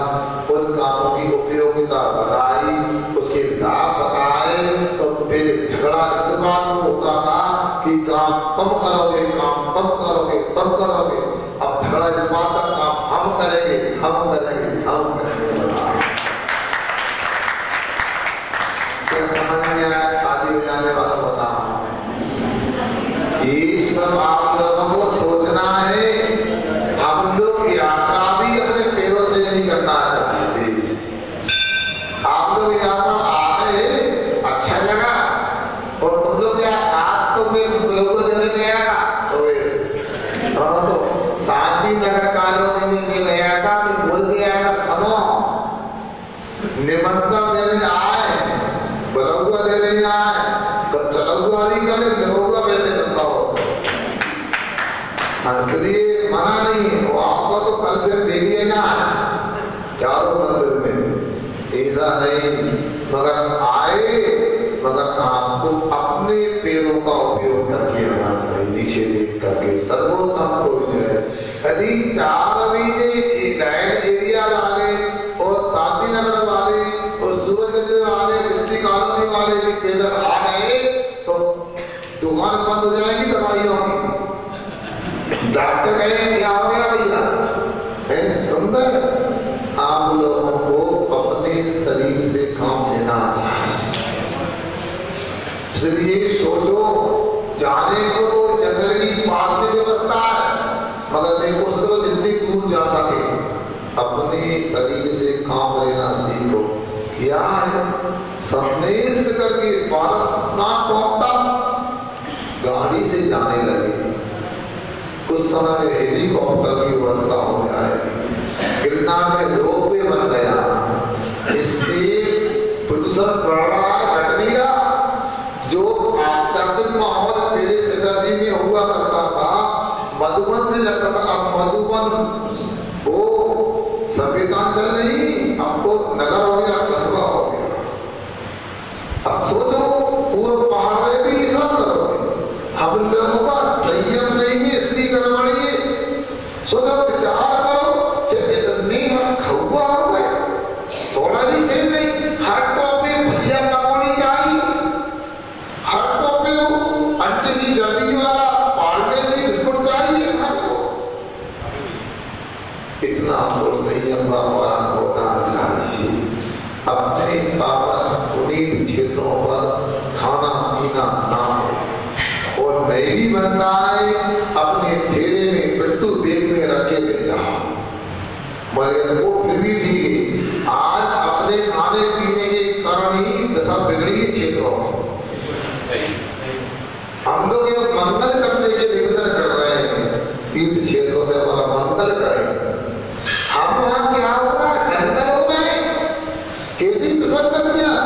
उन कामों की उपयोगिता बनाई, उसके लाभ बताए, तो पहले झगड़ा इस बात में होता था कि काम तुम करोगे, काम तुम करोगे, तुम करोगे। अब झगड़ा इस बात का, काम हम करेंगे, हम करेंगे, हम करेंगे। क्या समझ में आया? ताली बजाने वाला बता, ये सब आप लोगों को सोचना है। हम लोग यात्रा भी अपने पैरों से नहीं करना चाहते। आप लोग यहाँ पर आए, अच्छा लगा, और तुम लोग क्या आज तो मैं लोगों को देने गया था, सुनो तो शांति नगर कॉलोनी में मैं गया था, मैं बोल के आया था, सुनो निमंत्रण देने आए, बलौआ देने आए, तो चलौआ नहीं करे, निमौआ बेटे करता हो। इसलिए मना नहीं, वो आपको तो कल से देखिए ना चारों मंदिर में, ऐसा नहीं, मगर आए, मगर आपको अपने पैरों का उपयोग करके आना चाहिए, नीचे देख करके, सर्वोत्तम कोई है। यदि 4 महीने लाइन एरिया वाले और शांति नगर वाले और सूरजगंज वाले, गिनती कॉलोनी वाले भी पैदल आ गए तो दुकान बंद हो जाएगी दवाइयों की। डॉक्टर कहेंगे क्या हो गया भैया? है सुंदर, आप लोगों को अपने शरीर से काम लेना चाहिए। इसलिए सोचो, जाने को तो जंगल की पास में व्यवस्था है, मगर देखो उसको जितनी दूर जा सके अपने शरीर से काम लेना सीखो। क्या है संदेश करके पारस ना टोकता, गाड़ी से जाने लगे, कुछ समय में हेलीकॉप्टर की व्यवस्था हो जाएगी, गिरनार में रोपवे बन गया, इससे प्रदूषण बढ़ रहा है, घटनेगा। जो आध्यात्मिक माहौल पहले सिकरजी में हुआ करता था, मधुबन से लगता था, अब मधुबन वो संवेदनांचल नहीं, अब तो नगर हो गया, कस्बा हो गया। अब सोचो वो पहाड़ में भी सब करोगे, हम लोगों का संयम नहीं है, इसलिए गड़बड़ी है। सोचो, विचार करो कि इतने हम खौआ हो गए, थोड़ा भी सही नहीं, हर टॉपे भजिया पकौड़ी चाहिए, हर टॉपे अंडे की जर्दी वाला पार्ले जी बिस्कुट चाहिए, इतना तो संयम का पालन होना चाहिए। अपने पावन पुनीत क्षेत्रों पर खाना पीना ना हो, और नहीं भी बनता है अपने थैले में पिट्टू बैग में रख के ले जाओ, मगर वो फिर भी ठीक है। आज अपने खाने पीने के कारण ही दशा बिगड़ी है क्षेत्रों में। हम लोग ये मंगल करने के निवेदन कर रहे हैं, तीर्थ क्षेत्रों से हमारा मंगल करें। हम वहां क्या होगा, गंदल हो गए, कैसी प्रसन्नता,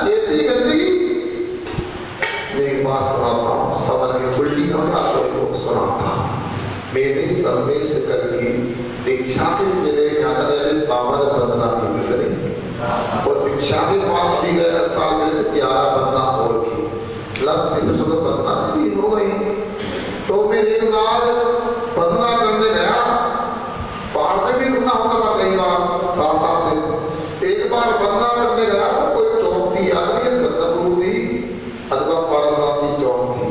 कैसी गंदगी। मैं एक बात सुनाता हूँ, समझ के उल्टी होता कोई सुनाता। मैंने संदेश करके दीक्षा के मेरे बाबर बंदना की मित्री, और दीक्षा के पास भी गए 10 साल में 11 बंदना और की लग से बंदना भी हो गई। तो मैं एक बार बंदना करने गया, पहाड़ पे भी रुकना होता था कई बार, 7-7 दिन। एक बार बंदना करने गया, कोई चौक थी, आदमी चंद्रपुर थी अथवा पारसाम की चौक थी।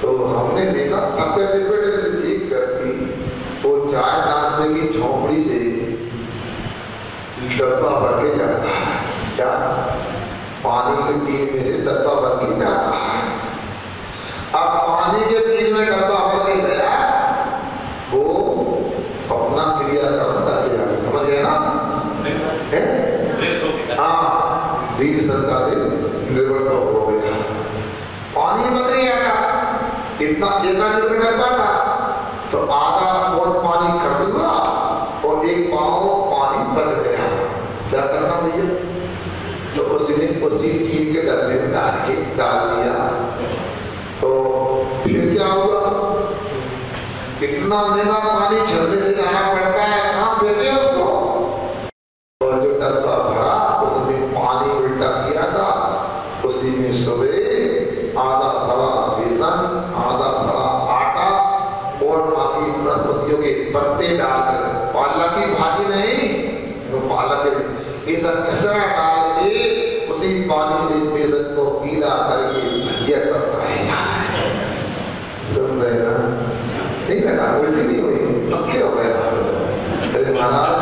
तो हमने देखा थके बैठे एक व्यक्ति वो चाय नाश्ते की झोंपड़ी से डब्बा भर के जाता है, क्या पानी के टीन में से डब्बा भर के जाता है। अब पानी के टीन में डब्बा भर के गया, वो अपना क्रियाक्रम करके जाता, समझ गए ना? हाँ, धीर संका से निर्भरता हो गया। पानी बच गया था, इतना 1 लीटर डब्बा था, तो आधा और पानी खर्च हुआ और 1 पाव पानी बच गया। क्या करना भैया? तो उसने उसी 3 के डब्बे में डाल दिया। तो फिर क्या हुआ? इतना महंगा पानी झरने से लाना पड़ता है, कहाँ फेंके उसको? और जो डब्बा भरा उसमें पानी उल्टा किया था, उसी में सुबह आधा सड़ा बेसन, आधा सड़ा आटा और बाकी वनस्पतियों के पत्ते डालकर, पालक की भाजी नहीं तो पालक ऐसा कचरा डाल के उसी पानी से बेसन को गीला करके भजिया पकाया। सुन रहे ना? नहीं लगा, उल्टी नहीं हुई, पक्के हो गया। अरे महाराज,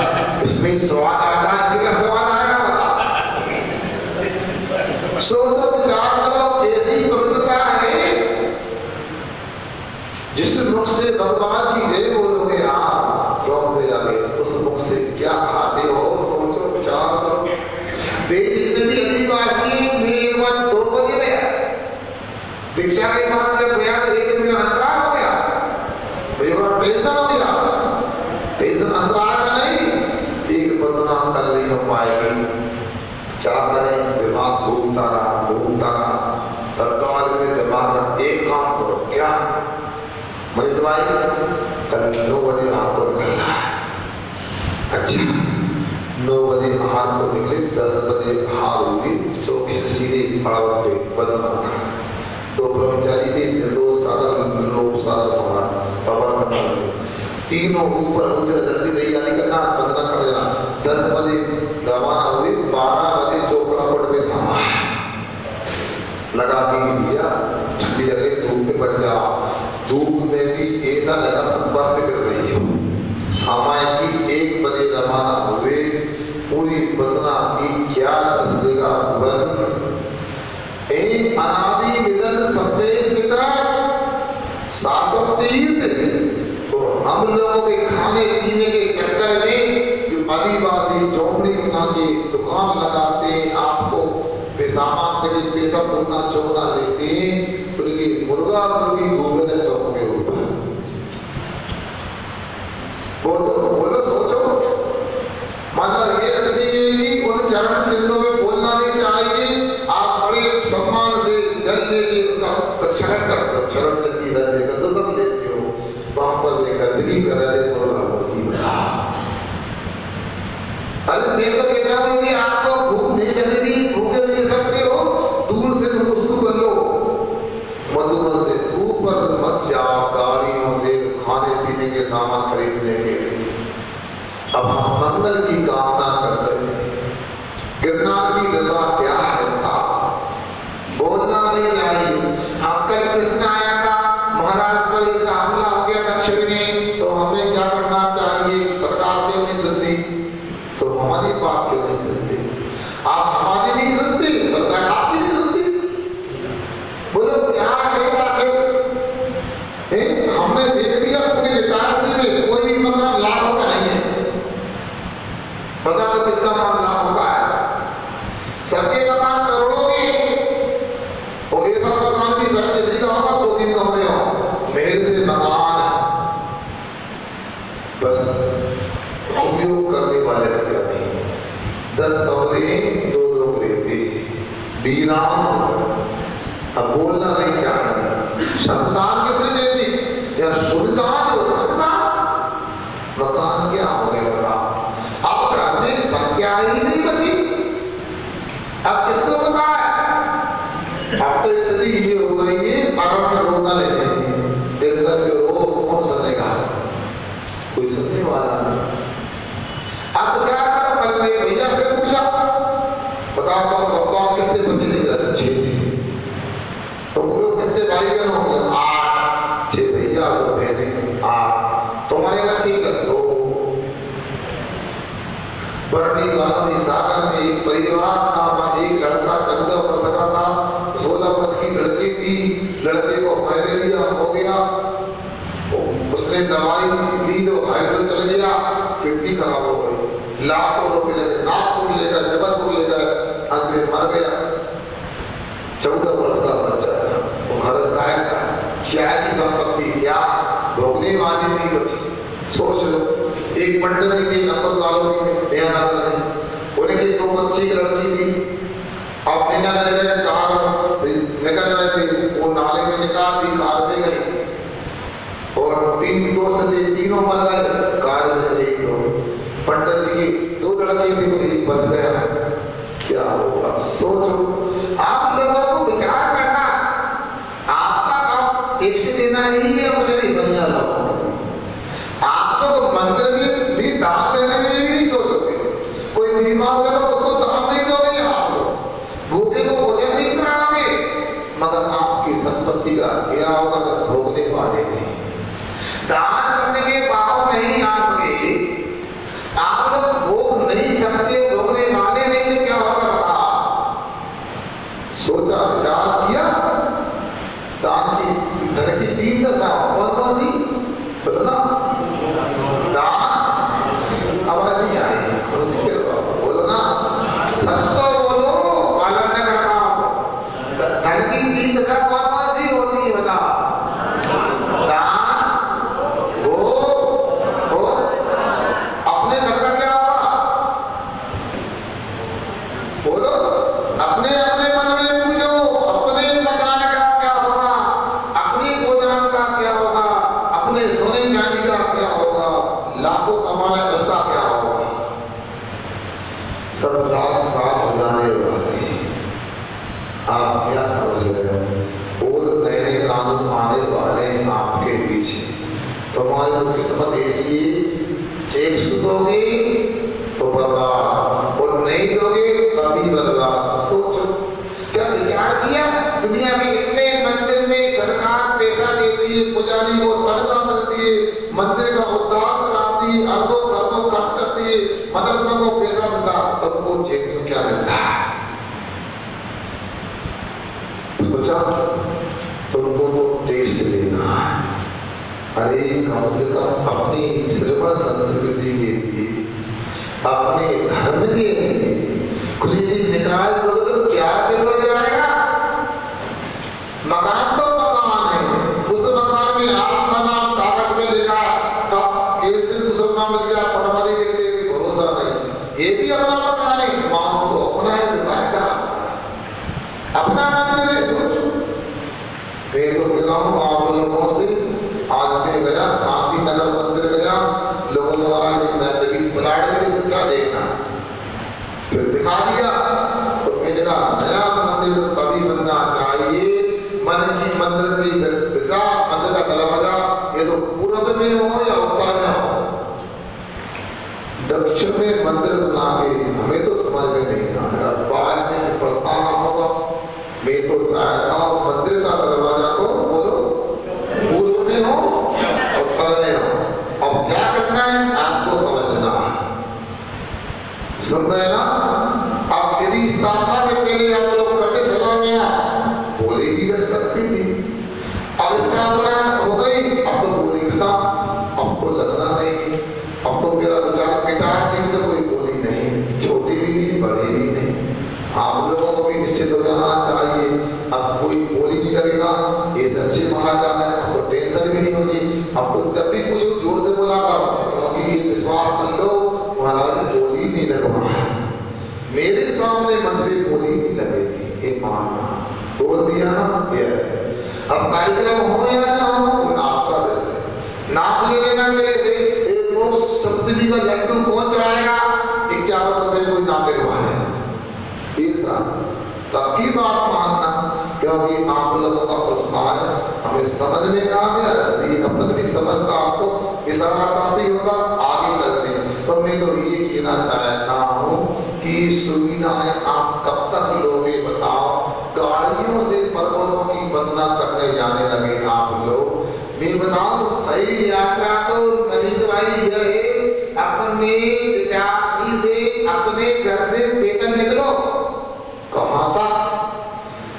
इसमें स्वाद आएगा, इसमें का स्वाद आएगा बता। सोचो विचार करो, ऐसी पवित्रता है जिस मुख से भगवान की जय बोलोगे आप, लौट में जाके उस मुख से क्या खाते हो? सोचो विचार करो। वे जितने भी आदिवासी मेरे मन 2 बजे गया, दीक्षा के बाद जब गया तो 1 मिनट अंतराल हो गया, टेंशन हो गया। टेंशन अंतराल का नहीं, एक बदना कर नहीं हो पाएगी। क्या करें? दिमाग घूमता रहा। तत्काल में दिमाग का एक काम करो, क्या मनीष भाई? कल 9 बजे आपको निकलना है। अच्छा, 9 बजे हार को निकले, 10 बजे हार हुई, चौकी से सीधे पड़ाव पे बदना था। 2 ब्रह्मचारी थे, निर्दोष सागर हमारा पवन बना, तीनों ऊपर उनसे जल्दी तैयारी करना, बंदना कर देना। 10 बजे रवाना हुए, 12 बजे चोपड़ा कोट में समा लगा के भैया ठंडी लगे, धूप में बढ़ जाओ। धूप में भी ऐसा लगा बर्फ गिर रही हो। समय की 1 बजे रवाना हुए, पूरी बंदना की क्या दसदेगा बन एक अनादि विदन सत्य शासक तीर्थ। तो हम लोगों के खाने पीने के चक्कर में जो आदिवासी झोपड़ी बना के दुकान लगाते हैं, आपको सामान के पैसा दुगना चौगना लेते हैं, उनकी मुर्गा मुर्गी घूम रहे लोगों के ऊपर। बोलो सोचो, मतलब ये स्थिति उन चरण चिन्हों में बोलना नहीं चाहिए। आप बड़े सम्मान से जल लेके उनका प्रक्षालन करते हो, चरण चिन्ह इधर लेकर दुदम लेते हो, वहां पर वे गंदगी कर रहे थे, बोला होती बता। अरे मैं तो कहता हूं कि आपको भूख नहीं सकती, भूखे नहीं सकते हो, दूर से मुस्कुरा कर लो, मधुबन से ऊपर मत जाओ गाड़ियों से खाने पीने के सामान खरीदने के लिए। अब हम मंगल की कामना कर रहे हैं। गिरनार की दशा क्या है था, बोलना नहीं चाहिए। हम कल कृष्ण आया था, महाराज पर ऐसा हमला हो गया दक्षिण में, तो हमें क्या करना चाहिए? सरकार क्यों नहीं सुनती? तो हमारी बात क्यों नहीं सुनती? आप हमारी नहीं सुनती, सरकार आपकी नहीं सुनती। बोलो क्या है आखिर? हमने देख लिया पूरी रिटायर्सी में कोई भी मकान लाखों का नहीं है। पता तो किसका मकान लाखों का है? सबके मकान करोड़ों के, और ऐसा मकान भी सब किसी का होगा, 2-3 कमरे हो, मेरे से मकान है, बस उपयोग करने वाले का नहीं। 10 कमरे 2 लोग रहते, वीरान। अब बोलना नहीं चाहिए। शमशान किसे देती या सुनसान हो? शमशान मकान क्या हो गया बता? अब घर में संख्या ही नहीं बची, अब किसको पता है? अब तो स्थिति ये हो गई है, अरण रोना लेते हैं, देखकर के रो कौन सुनेगा? कोई सुनने वाला नहीं। अब विचार कर, कल मेरे भैया से पूछा, बताओ तो भगवान कितने बच्चे अच्छे थे? तुम लोग कितने भाई बहन हो गए? 8, 6 भैया 2 बहनें, 8। तुम्हारे बच्चे 2। बरनी गांधी सागर में एक परिवार था, एक लड़का 14 वर्ष का था, 16 वर्ष की लड़की थी, लड़के को मलेरिया हो गया, उसने दवाई ली तो हाइड्रो चल गया, किडनी खराब हो गई, लाखों रुपए लगे, नागपुर ले गए, जबलपुर ले गए, अंत में मर गया। 14 वर्ष का बच्चा है, बाजी नहीं बची। सोच लो, एक पंडित जी थे अंबर कॉलोनी में दयानगर में, उनकी 2 बच्ची की लड़की थी। अब निकल रहे कार से निकल रहे थे, वो नाले में निकाल दी, कार पे गई और 3 दोस्त थे, तीनों मर गए, कार में गई। तो पंडित जी की 2 लड़की थी, तो एक बच गया। क्या होगा सोचो। आप लोगों को विचार करना, आपका काम टैक्स देना नहीं है, मुझे नहीं बन जाता। आप लोग मंदिर में भी दान देने में भी नहीं सोचोगे। कोई बीमार हो तो उसको दान नहीं दोगे, आप लोग भूखे को भोजन नहीं कराओगे, मगर आपकी संपत्ति का क्या होगा भोगने वाले नहीं। दान करने के पाप नहीं आपके, आप लोग भोग नहीं सकते, भोगने वाले नहीं, तो क्या होगा? सोचा विचार किया। दान की धन की 3 दशा कौन सी बोलो ना? दान, आवाज नहीं आई, बोलो ना, सस्ता बोलो, पालन न करना। धन की 3 दशा कौन सी होती है बता? दान, भोग, अपने घर का क्या होगा बोलो? अपने मन में पूछो, अपने मकान का क्या होगा, अपनी गोदाम का क्या होगा, अपने सोने चांदी का क्या होगा, लाखों कमाने उसका क्या होगा? सब रात साथ हो जाने वाली। आप क्या समझ रहे हो? और नए कानून आने वाले हैं आपके पीछे। तुम्हारी तो किस्मत ऐसी टैक्स दोगे तो बर्बाद, और नहीं दोगे कभी बर्बाद। सोचो, क्या विचार किया? दुनिया के इतने मंदिर में सरकार पैसा देती है, पुजारी को तनख्वाह मिलती है, मंदिर का उद्धार कराती है, अरबों खरबों खर्च करती है, मदरसा को पैसा मिलता, तुमको चेक क्या मिलता है? सोचा तुमको तो टैक्स लेना है। अरे कम से कम अपनी श्रवण संस्कृति के लिए, अपने धर्म के लिए कुछ चीज निकाल दो तो क्या बिगड़ जाएगा? मकान तो मकान है, उस मकान में आपका नाम कागज में लिखा, तब कैसे दूसरा नाम लिख दिया, पटवारी लिख दे, भरोसा नहीं। ये भी अपना मकान है, मानो तो अपना है, का अपना मंदिर है। सोचो, मैं तो कह रहा हूँ आप लोगों से, आज मैं गया शांति नगर मंदिर गया, लोगों ने बोला मैं तभी प्लाट में क्या देखना, फिर दिखा दिया। तो मैंने कहा नया मंदिर तो तभी बनना चाहिए, मन की मंदिर की दिशा, मंदिर का दरवाजा ये तो पूर्व में हो या उत्तर में हो। दक्षिण में मंदिर बना के हमें तो समझ में नहीं आएगा, बाद में पछताना होगा। मैं तो चाहता हूँ मंदिर का दरवाजा को बोलो पूर्व में हो, उत्तर में हो। अब क्या करना है आपको समझना है, सुन रहे ना? अब यदि स्थापना के पहले आप लोग करते समय में बोली भी कर सकती थी, अब स्थापना हो गई, अब तो बोली खत्म, अब तो लगना नहीं, अब तो मेरा विचार पिटार सिंह तो कोई बोली नहीं, छोटी भी नहीं बड़ी भी नहीं। आप लोगों को भी निश्चित हो जाना चाहिए, अब कोई बोली नहीं लगेगा, ये सच्चे महाराजा है, अब तो टेंशन भी नहीं होगी। अब तो जब भी कुछ जोर से बोला करो, क्योंकि विश्वास कर लो महाराज बोली नहीं लगवा, मेरे सामने मछली बोली नहीं लगेगी, ये मानना। बोल दिया ना, ये अब कार्यक्रम हो या ना हो आपका विषय, नाप ले लेना मेरे से। वो सप्तमी का लड्डू कौन चढ़ाएगा, 51 रुपए कोई नाम लिखवा है, बाकी बात मानना, क्योंकि आप लोगों का उत्साह है, हमें समझ में आ गया, इसलिए अपन भी समझता, आपको इशारा काफी होगा आगे चलते। तो मैं तो ये कहना चाहता हूँ कि सुविधाएं आप कब तक लोगे बताओ? गाड़ियों से पर्वतों की वंदना करने जाने लगे आप लोग। मैं बताऊं सही यात्रा तो मनीष भाई यह है, अपने विचारसी से अपने घर से पैदल निकलो, कहाँ तक?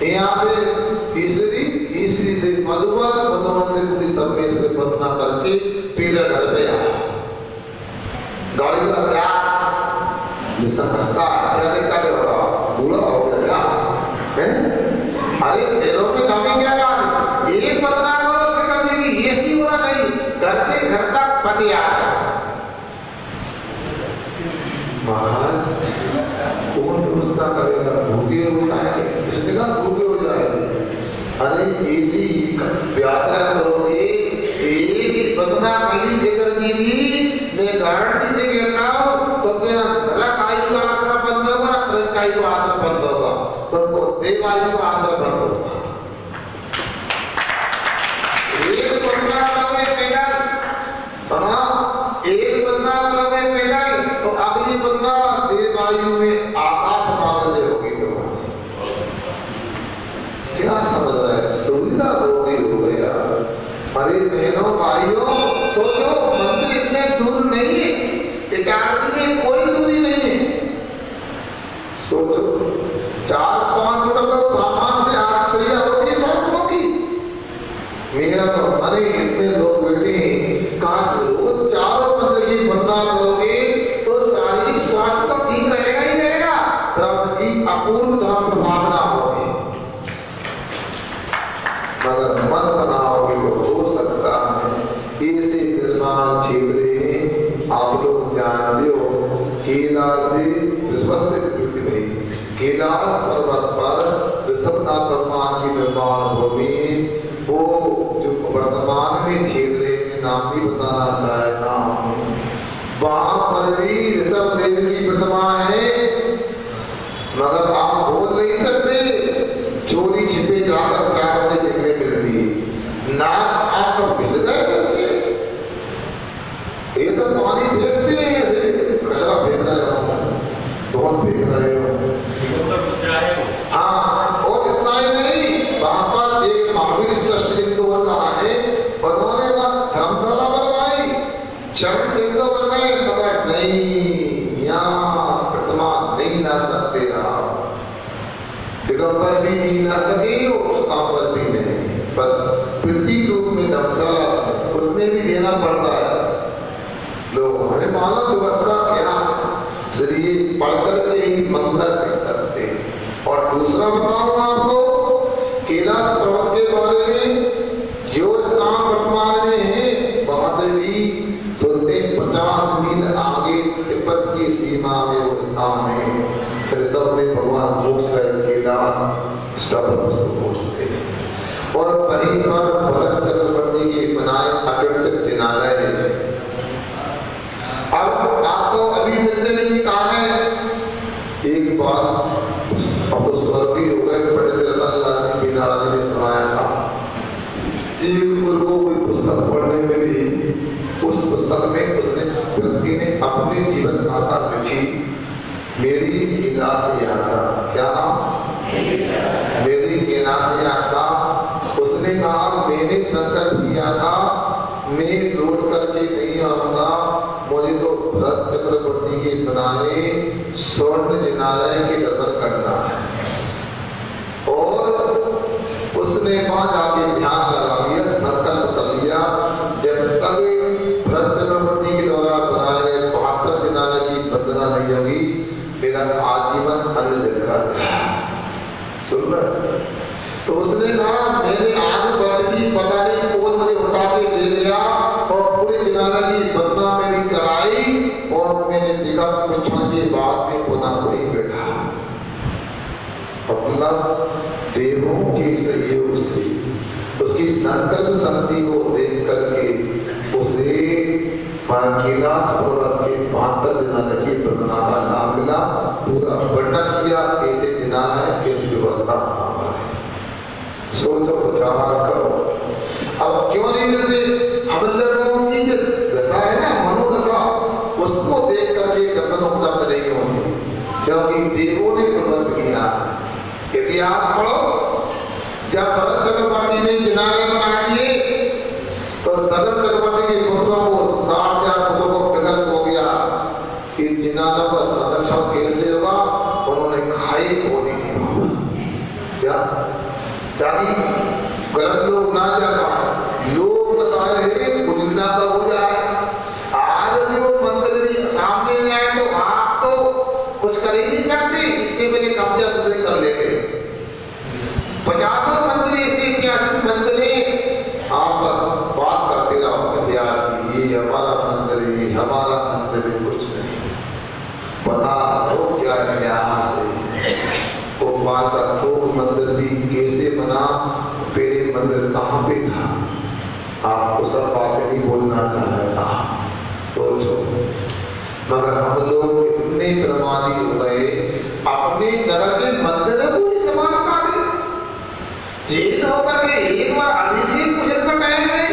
यहाँ से तीसरी से मधुबन, मधुबन से पूरी सर्वेश्वर वंदना करके पैदल घर पे आया। गाड़ी का क्या क्या देखा बूढ़ा हो गया क्या? अरे पैरों में कमी क्या बात है? एक वंदना करो, उससे करने की ये सी होना नहीं, घर से ऐसी यात्रा करोगे एक बंदना कली शेखर जी की मैं गारंटी से कहता हूँ तो नरकाई का आश्रम बंद होगा, त्रंचाई का आश्रम बंद होगा, तो देवाई का आश्रम बंद होगा। एक बंदना करोगे पैदल, सुनो, एक बंदना करोगे पैदल तो अगली बंदना देवायु में आकाश मार्ग से होगी। क्या समझ रहा है? सुविधा होगी हो गया। अरे बहनों भाइयों सोचो, मंदिर इतने दूर नहीं है, इटारसी में कोई दूरी नहीं है। सोचो 4-5 मिनट सामान से आश्चर्य होती है सड़कों की। मेरा तो मन इतने लोग बैठे हैं, काश रोज 4 मंदिर की वंदना करोगे तो शारीरिक स्वास्थ्य तो ठीक रहेगा ही रहेगा, धर्म की अपूर्व धर्म प्रभावना होगी। मगर मन बनाओगे तो हो सकता है ऐसे निर्माण क्षेत्र आप लोग जानते हो। कैलाश से कैलाश पर्वत पर ऋषभनाथ भगवान की निर्माण भूमि, वो जो वर्तमान में क्षेत्र है, नाम भी बताना चाहता हूँ। वहां पर भी ऋषभ देव की प्रतिमा है, मगर आप बोल नहीं सकते, चोरी छिपे जाकर चाकते देखने मिलती है। नाक आंख सब घिस गए उसके, ये सब पानी फेंकते हैं, ऐसे कचरा फेंक रहे हो, धोन फेंक रहे हो। हाँ, और इतना ही नहीं, वहां पर एक महावीर ट्रस्ट इंदौर का है, उन्होंने धर्मशाला बनवाई, चरण तीर्थों बनवाए, मगर नहीं, यहाँ प्रतिमा नहीं ला सकते आप, दिगंबर भी नहीं ला सके, पर भी नहीं, बस प्रतीक रूप में धर्मशाला उसमें भी देना पड़ता है। लोग हमें मानव व्यवस्था क्या इसलिए पढ़कर के ही मंदिर कर सकते हैं। और दूसरा बताऊं आपको, कैलाश पर्वत के बारे में जो स्थान वर्तमान में है, वहां से भी सुनते 50 मील आगे तिब्बत की सीमा में वो स्थान है। ऋषभ देव भगवान मोक्ष कैलाश स्टॉप बोलते हैं। और वहीं पर भरत चक्रवर्ती के बनाए अकृत जिनालय है। अब आप तो अभी मिलते नहीं, कहा है एक बार, अब तो स्वर्गीय हो गए पंडित रतनलाल जी बीनाड़ा जी ने सुनाया था। एक गुरु को कोई पुस्तक पढ़ने मिली, उस पुस्तक में उसने व्यक्ति ने अपने जीवन गाथा लिखी, मेरी कैलाश यात्रा। क्या नाम? मेरी कैलाश यात्रा। उसने कहा मैंने संकल्प किया था मैं लौट करके नहीं आऊंगा, मुझे तो भरत चक्रवर्ती के बनाए स्वर्ण जिनालय के दर्शन करना है। और उसने वहां जाके ध्यान लगा लिया, संकल्प कर लिया, जब तक भरत चक्रवर्ती के द्वारा बनाए गए 72 जिनालय की वंदना नहीं होगी, मेरा आजीवन अन्न जल का सुन। तो उसने कहा मैंने आज बात की, पता नहीं कौन मुझे उठा के ले गया और पूरी जिनालय की वंदना मेरी कराई, और मैंने देखा कुछ क्षण के बाद में पुनः वही बैठा। मतलब देवों के सहयोग से उसकी संकल्प शक्ति को देख करके उसे कैलाश पर्वत के 72 जिनालय की वंदना का नाम मिला। पूरा वर्णन किया कैसे जिनालय कैसी व्यवस्था हमारे। सोचो विचार करो, अब क्यों नहीं मिलते? हम लोगों की जो दशा है ना, मनोदशा, उसको देख करके दर्शन उपलब्ध नहीं होती, क्योंकि देवों ने प्रबंध किया। इतिहास पढ़ो, जब भरत चक्रवर्ती ने जिनालय बना दिए तो सदर चक्रवर्ती के पुत्रों को 60,000 पुत्रों को विकल्प हो गया। इस जिनालय का संरक्षण कैसे होगा? उन्होंने खाई खोदी थी क्या, ताकि गलत लोग ना जा पाए, लोग बसाए उजड़ना का हो जाए। आज जो मंदिर सामने आए तो आप तो कुछ कर ही नहीं सकते, इसके मेरे कब्जा दूसरे कर लेंगे। 50 मंदिर ऐसे ऐतिहासिक मंदिर आप बस बात करते रहो इतिहास की, ये हमारा मंदिर, ये हमारा मंदिर, कुछ नहीं पता हो क्या इतिहास है। गोपाल का थोक मंदिर भी कैसे बना, पहले मंदिर कहाँ पे था? आपको सब बातें नहीं बोलना चाहता, सोचो। मगर हम लोग इतने प्रमादी हो गए, अपने नगर के मंदिर को ही समान पा गए। जेल होकर के एक बार अभिषेक पूजन का टाइम नहीं,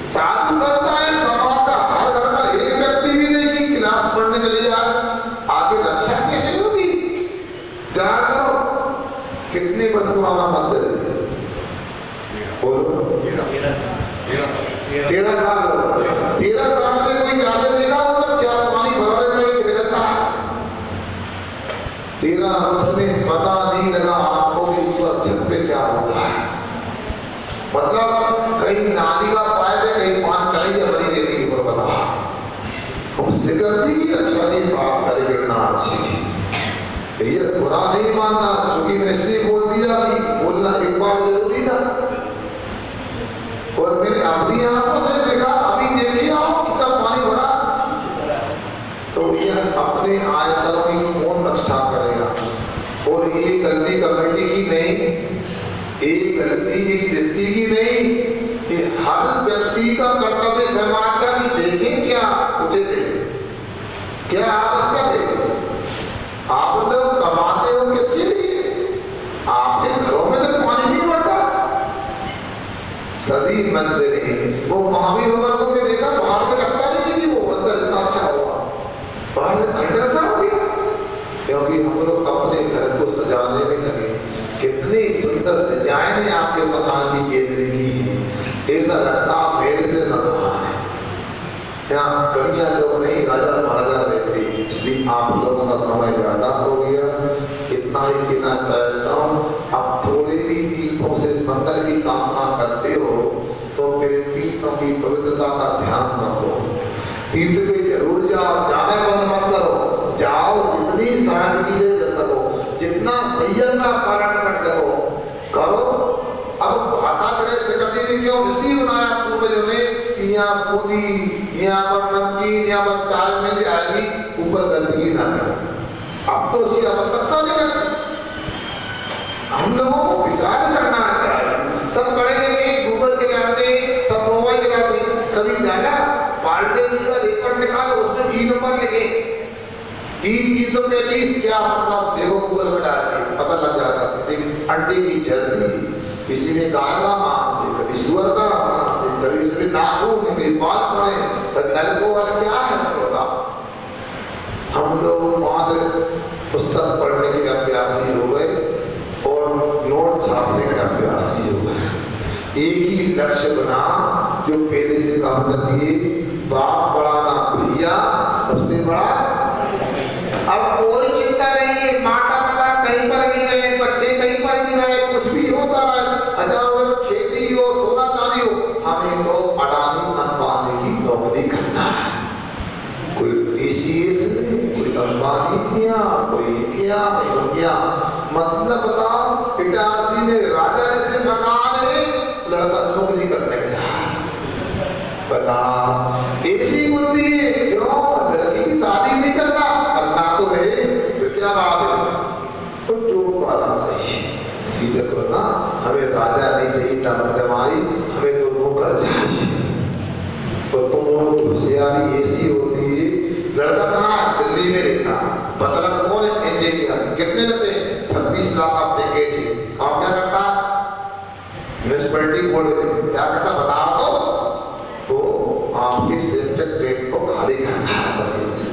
साधु संत आए, समाज का हर घर का एक व्यक्ति भी नहीं कि क्लास पढ़ने चले जाए, आगे रक्षा कैसे होगी? जान करो कितने वर्ष पुराना मंदिर है? बोलो 13 साल। 13 साल में कोई जाके देखा होगा क्या पानी भरने में गिर जाता है? 13 वर्ष में पता नहीं लगा आपको कि ऊपर छत पे क्या होता है। मतलब कहीं नाली का पाइप है, कहीं पानी कहीं भरी रहती है, ऊपर बता। हम शिखर जी की रक्षा नहीं प्राप्त करे गिरना अच्छी, ये बुरा नहीं मानना, क्योंकि मैंने इसलिए बोल दिया कि बोलना एक बार जरूरी था। और मैंने अपनी आंखों से देखा, अभी देखिए आओ कितना पानी भरा। तो यह अपने आयतनों की कौन रक्षा करेगा? और ये गलती कमेटी की नहीं, एक गलती एक व्यक्ति की नहीं, ये हर व्यक्ति का कर्तव्य समाज का कि देखें क्या उचित है, क्या आवश्यक है। आप लोग कमाते हो किसके लिए? आपके घरों में तो पानी नहीं भरता। सदी मंदिर है, वो महावीर भगवान को भी देखा, बाहर से लगता नहीं है कि वो मंदिर इतना अच्छा हुआ, बाहर से खंडर सा हो गया। क्योंकि हम लोग अपने घर को सजाने में लगे, कितनी सुंदर डिजाइन है आपके मकान की केंद्र की, ऐसा लगता मेरे से नगवा है। यहाँ बढ़िया लोग नहीं, राजा महाराजा रहते, इसलिए आप लोगों का समय ज्यादा हो गया। इतना ही कहना चाहता हूँ, आप थोड़े भी तीर्थों से मंगल की कामना करते हो तो मेरे तीर्थों की पवित्रता का ध्यान रखो। तीर्थ पे जरूर जाओ, जाने बंद मत करो, जाओ जितनी सादगी से जा सको, जितना संयम का पालन कर सको करो। अब भाटा करे से कभी भी क्यों इसलिए बनाया पूर्वजों ने कि यहाँ बूंदी, यहाँ पर नमकीन, यहाँ पर चाय मिल जाएगी, ऊपर गंदगी ना करें। अब तो उसकी आवश्यकता नहीं है। हम लोगों को विचार करना चाहिए। सब बड़े लेके गूगल चलाते, सब मोबाइल चलाते, कभी जाना पार्टी का रिकॉर्ड निकालो, उसमें ई नंबर लिखे, E335 क्या मतलब देखो गूगल में डाल के पता लग जाएगा। किसी अंडे की झरनी, किसी ने गाय का मांस है, कभी सुअर का मांस है, कभी इसमें नाखून, कभी बाल पड़े, कभी अल्कोहल, क्या है होगा। हम लोग मात्र पुस्तक पढ़ने के अभ्यासी हो गए और नोट छापने के अभ्यासी हो गए। एक ही लक्ष्य बना, जो पहले से कहा जाती है, बाप बड़ा ना भैया, सबसे बड़ा। अब कोई चिंता नहीं है, माता पिता कहीं पर भी रहे, बच्चे कहीं पर भी रहे, कुछ भी होता रहे, हजारों खेती हो, सोना चांदी हो, हमें तो अडानी अंबानी की नौकरी करना है। कोई TCS में, कोई अंबानी किया, कोई किया, नहीं किया, मतलब बताओ 85 में राजा ऐसे मकान है, लड़का नौकरी करने गया, बता ऐसी बुद्धि है। क्यों? लड़की की शादी नहीं करना, करना तो है, क्या बात है, तो जो बाला चाहिए सीधे करना। हमें राजा नहीं चाहिए, जमाई, हमें तो नौकर चाहिए। तो तुम लोगों की होशियारी ऐसी होती है, लड़का कहाँ दिल्ली में रहता है, पता लगा कौन है इंजीनियर, कितने लगते हैं 26 लाख का पैकेज है, काम क्या करता है म्युनिसिपैलिटी बोर्ड में, क्या करता बता दो, तो आपके सेंट्रल ट्रैक को खाली करता है मशीन से।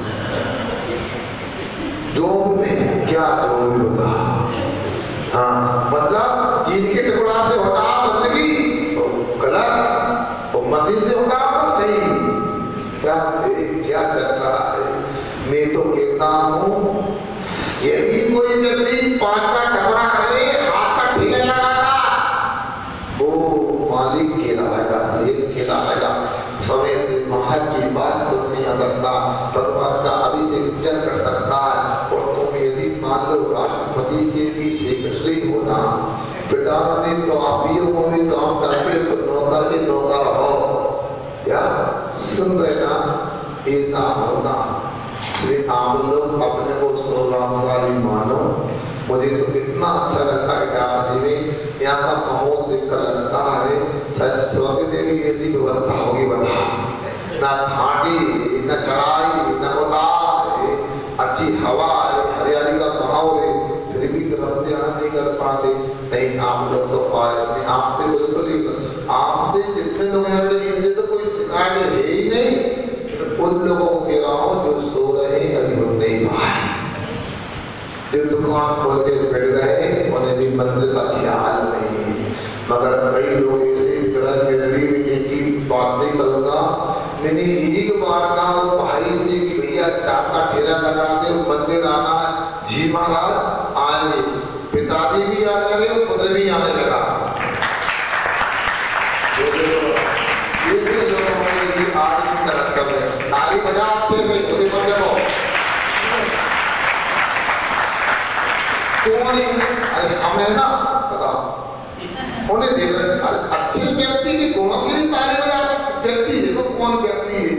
जो में क्या जो भी बता, हाँ मतलब चीज के टुकड़ा से होता बंदगी तो गलत, तो मशीन से होता तो सही। क्या चल रहा है? मैं तो कहता हूँ, यदि कोई व्यक्ति 5 का टपरा करे, हाथ का ठेला लगाता, वो मालिक कहलाएगा, सेठ कहलाएगा। समय से महाराज की बात सुन नहीं आ सकता, भगवान का अभिषेक जन कर सकता है। और तुम यदि मान लो राष्ट्रपति के भी सेक्रेटरी हो ना, प्रधानमंत्री तो आप ही को भी काम करते हो, नौकर के नौकर हो, या सुन रहे ना, ऐसा होता। इसलिए आप लोग अपने को सौभाग्यशाली मानो। मुझे तो इतना अच्छा लगता है काशी में, यहाँ का माहौल देखकर लगता ना घाटी ना चढ़ाई ना उतार है, अच्छी हवा है, हरियाली का माहौल है, फिर भी तरफ ध्यान नहीं कर पाते। नहीं, आप लोग तो आपसे बिल्कुल ही, आपसे जितने लोग यहाँ पे इनसे तो कोई शिकायत है ही नहीं। तो उन लोगों को कह रहा हूँ जो सो रहे हैं अभी उठ नहीं पाए, जो दुकान खोल के बैठ गए उन्हें भी मंदिर का ख्याल नहीं। मगर कई लोग ऐसे ग्रह गैलरी में एक ही बात नहीं करूँगा, मैंने एक बार कहा वो भाई से कि भैया चाप का ठेला लगा दे, मंदिर आना है। जी महाराज आएंगे, पिताजी भी आने लगे और पुत्र भी आने लगा। ऐसे लोगों के लिए आज की तरह चल रहे, ताली बजा अच्छे से, खुद बंद हो। कौन है? अरे हमें ना पता, उन्हें देख रहे, अरे अच्छे व्यक्ति की गुणों के लिए ताली बजा। व्यक्ति देखो कौन व्यक्ति है,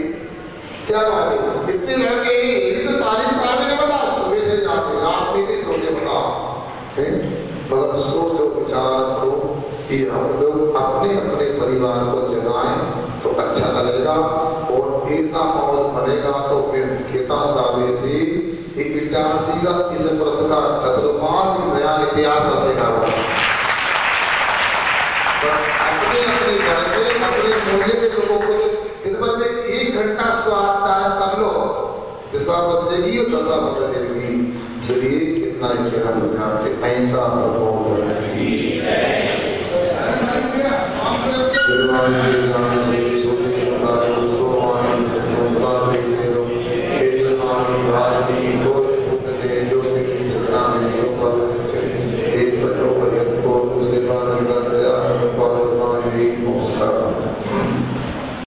क्या बात है, इतने लड़के ये तो तारीफ कराने के बता, सुबह से जाते रात में नहीं सोते, बताओ। मगर सोचो विचार करो कि हम लोग अपने अपने परिवार को जगाएं तो अच्छा लगेगा, और ऐसा माहौल बनेगा तो दावे से इटारसी का इस वर्ष का चतुर्मास नया इतिहास रचेगा। अपने अपने घर में अपने मोहल्ले के लोगों को दिन भर में 1 घंटा स्वाध्याय कर लो, दिशा बदलेगी और दशा बदलेगी। चलिए इतना ही कहना है, अहिंसा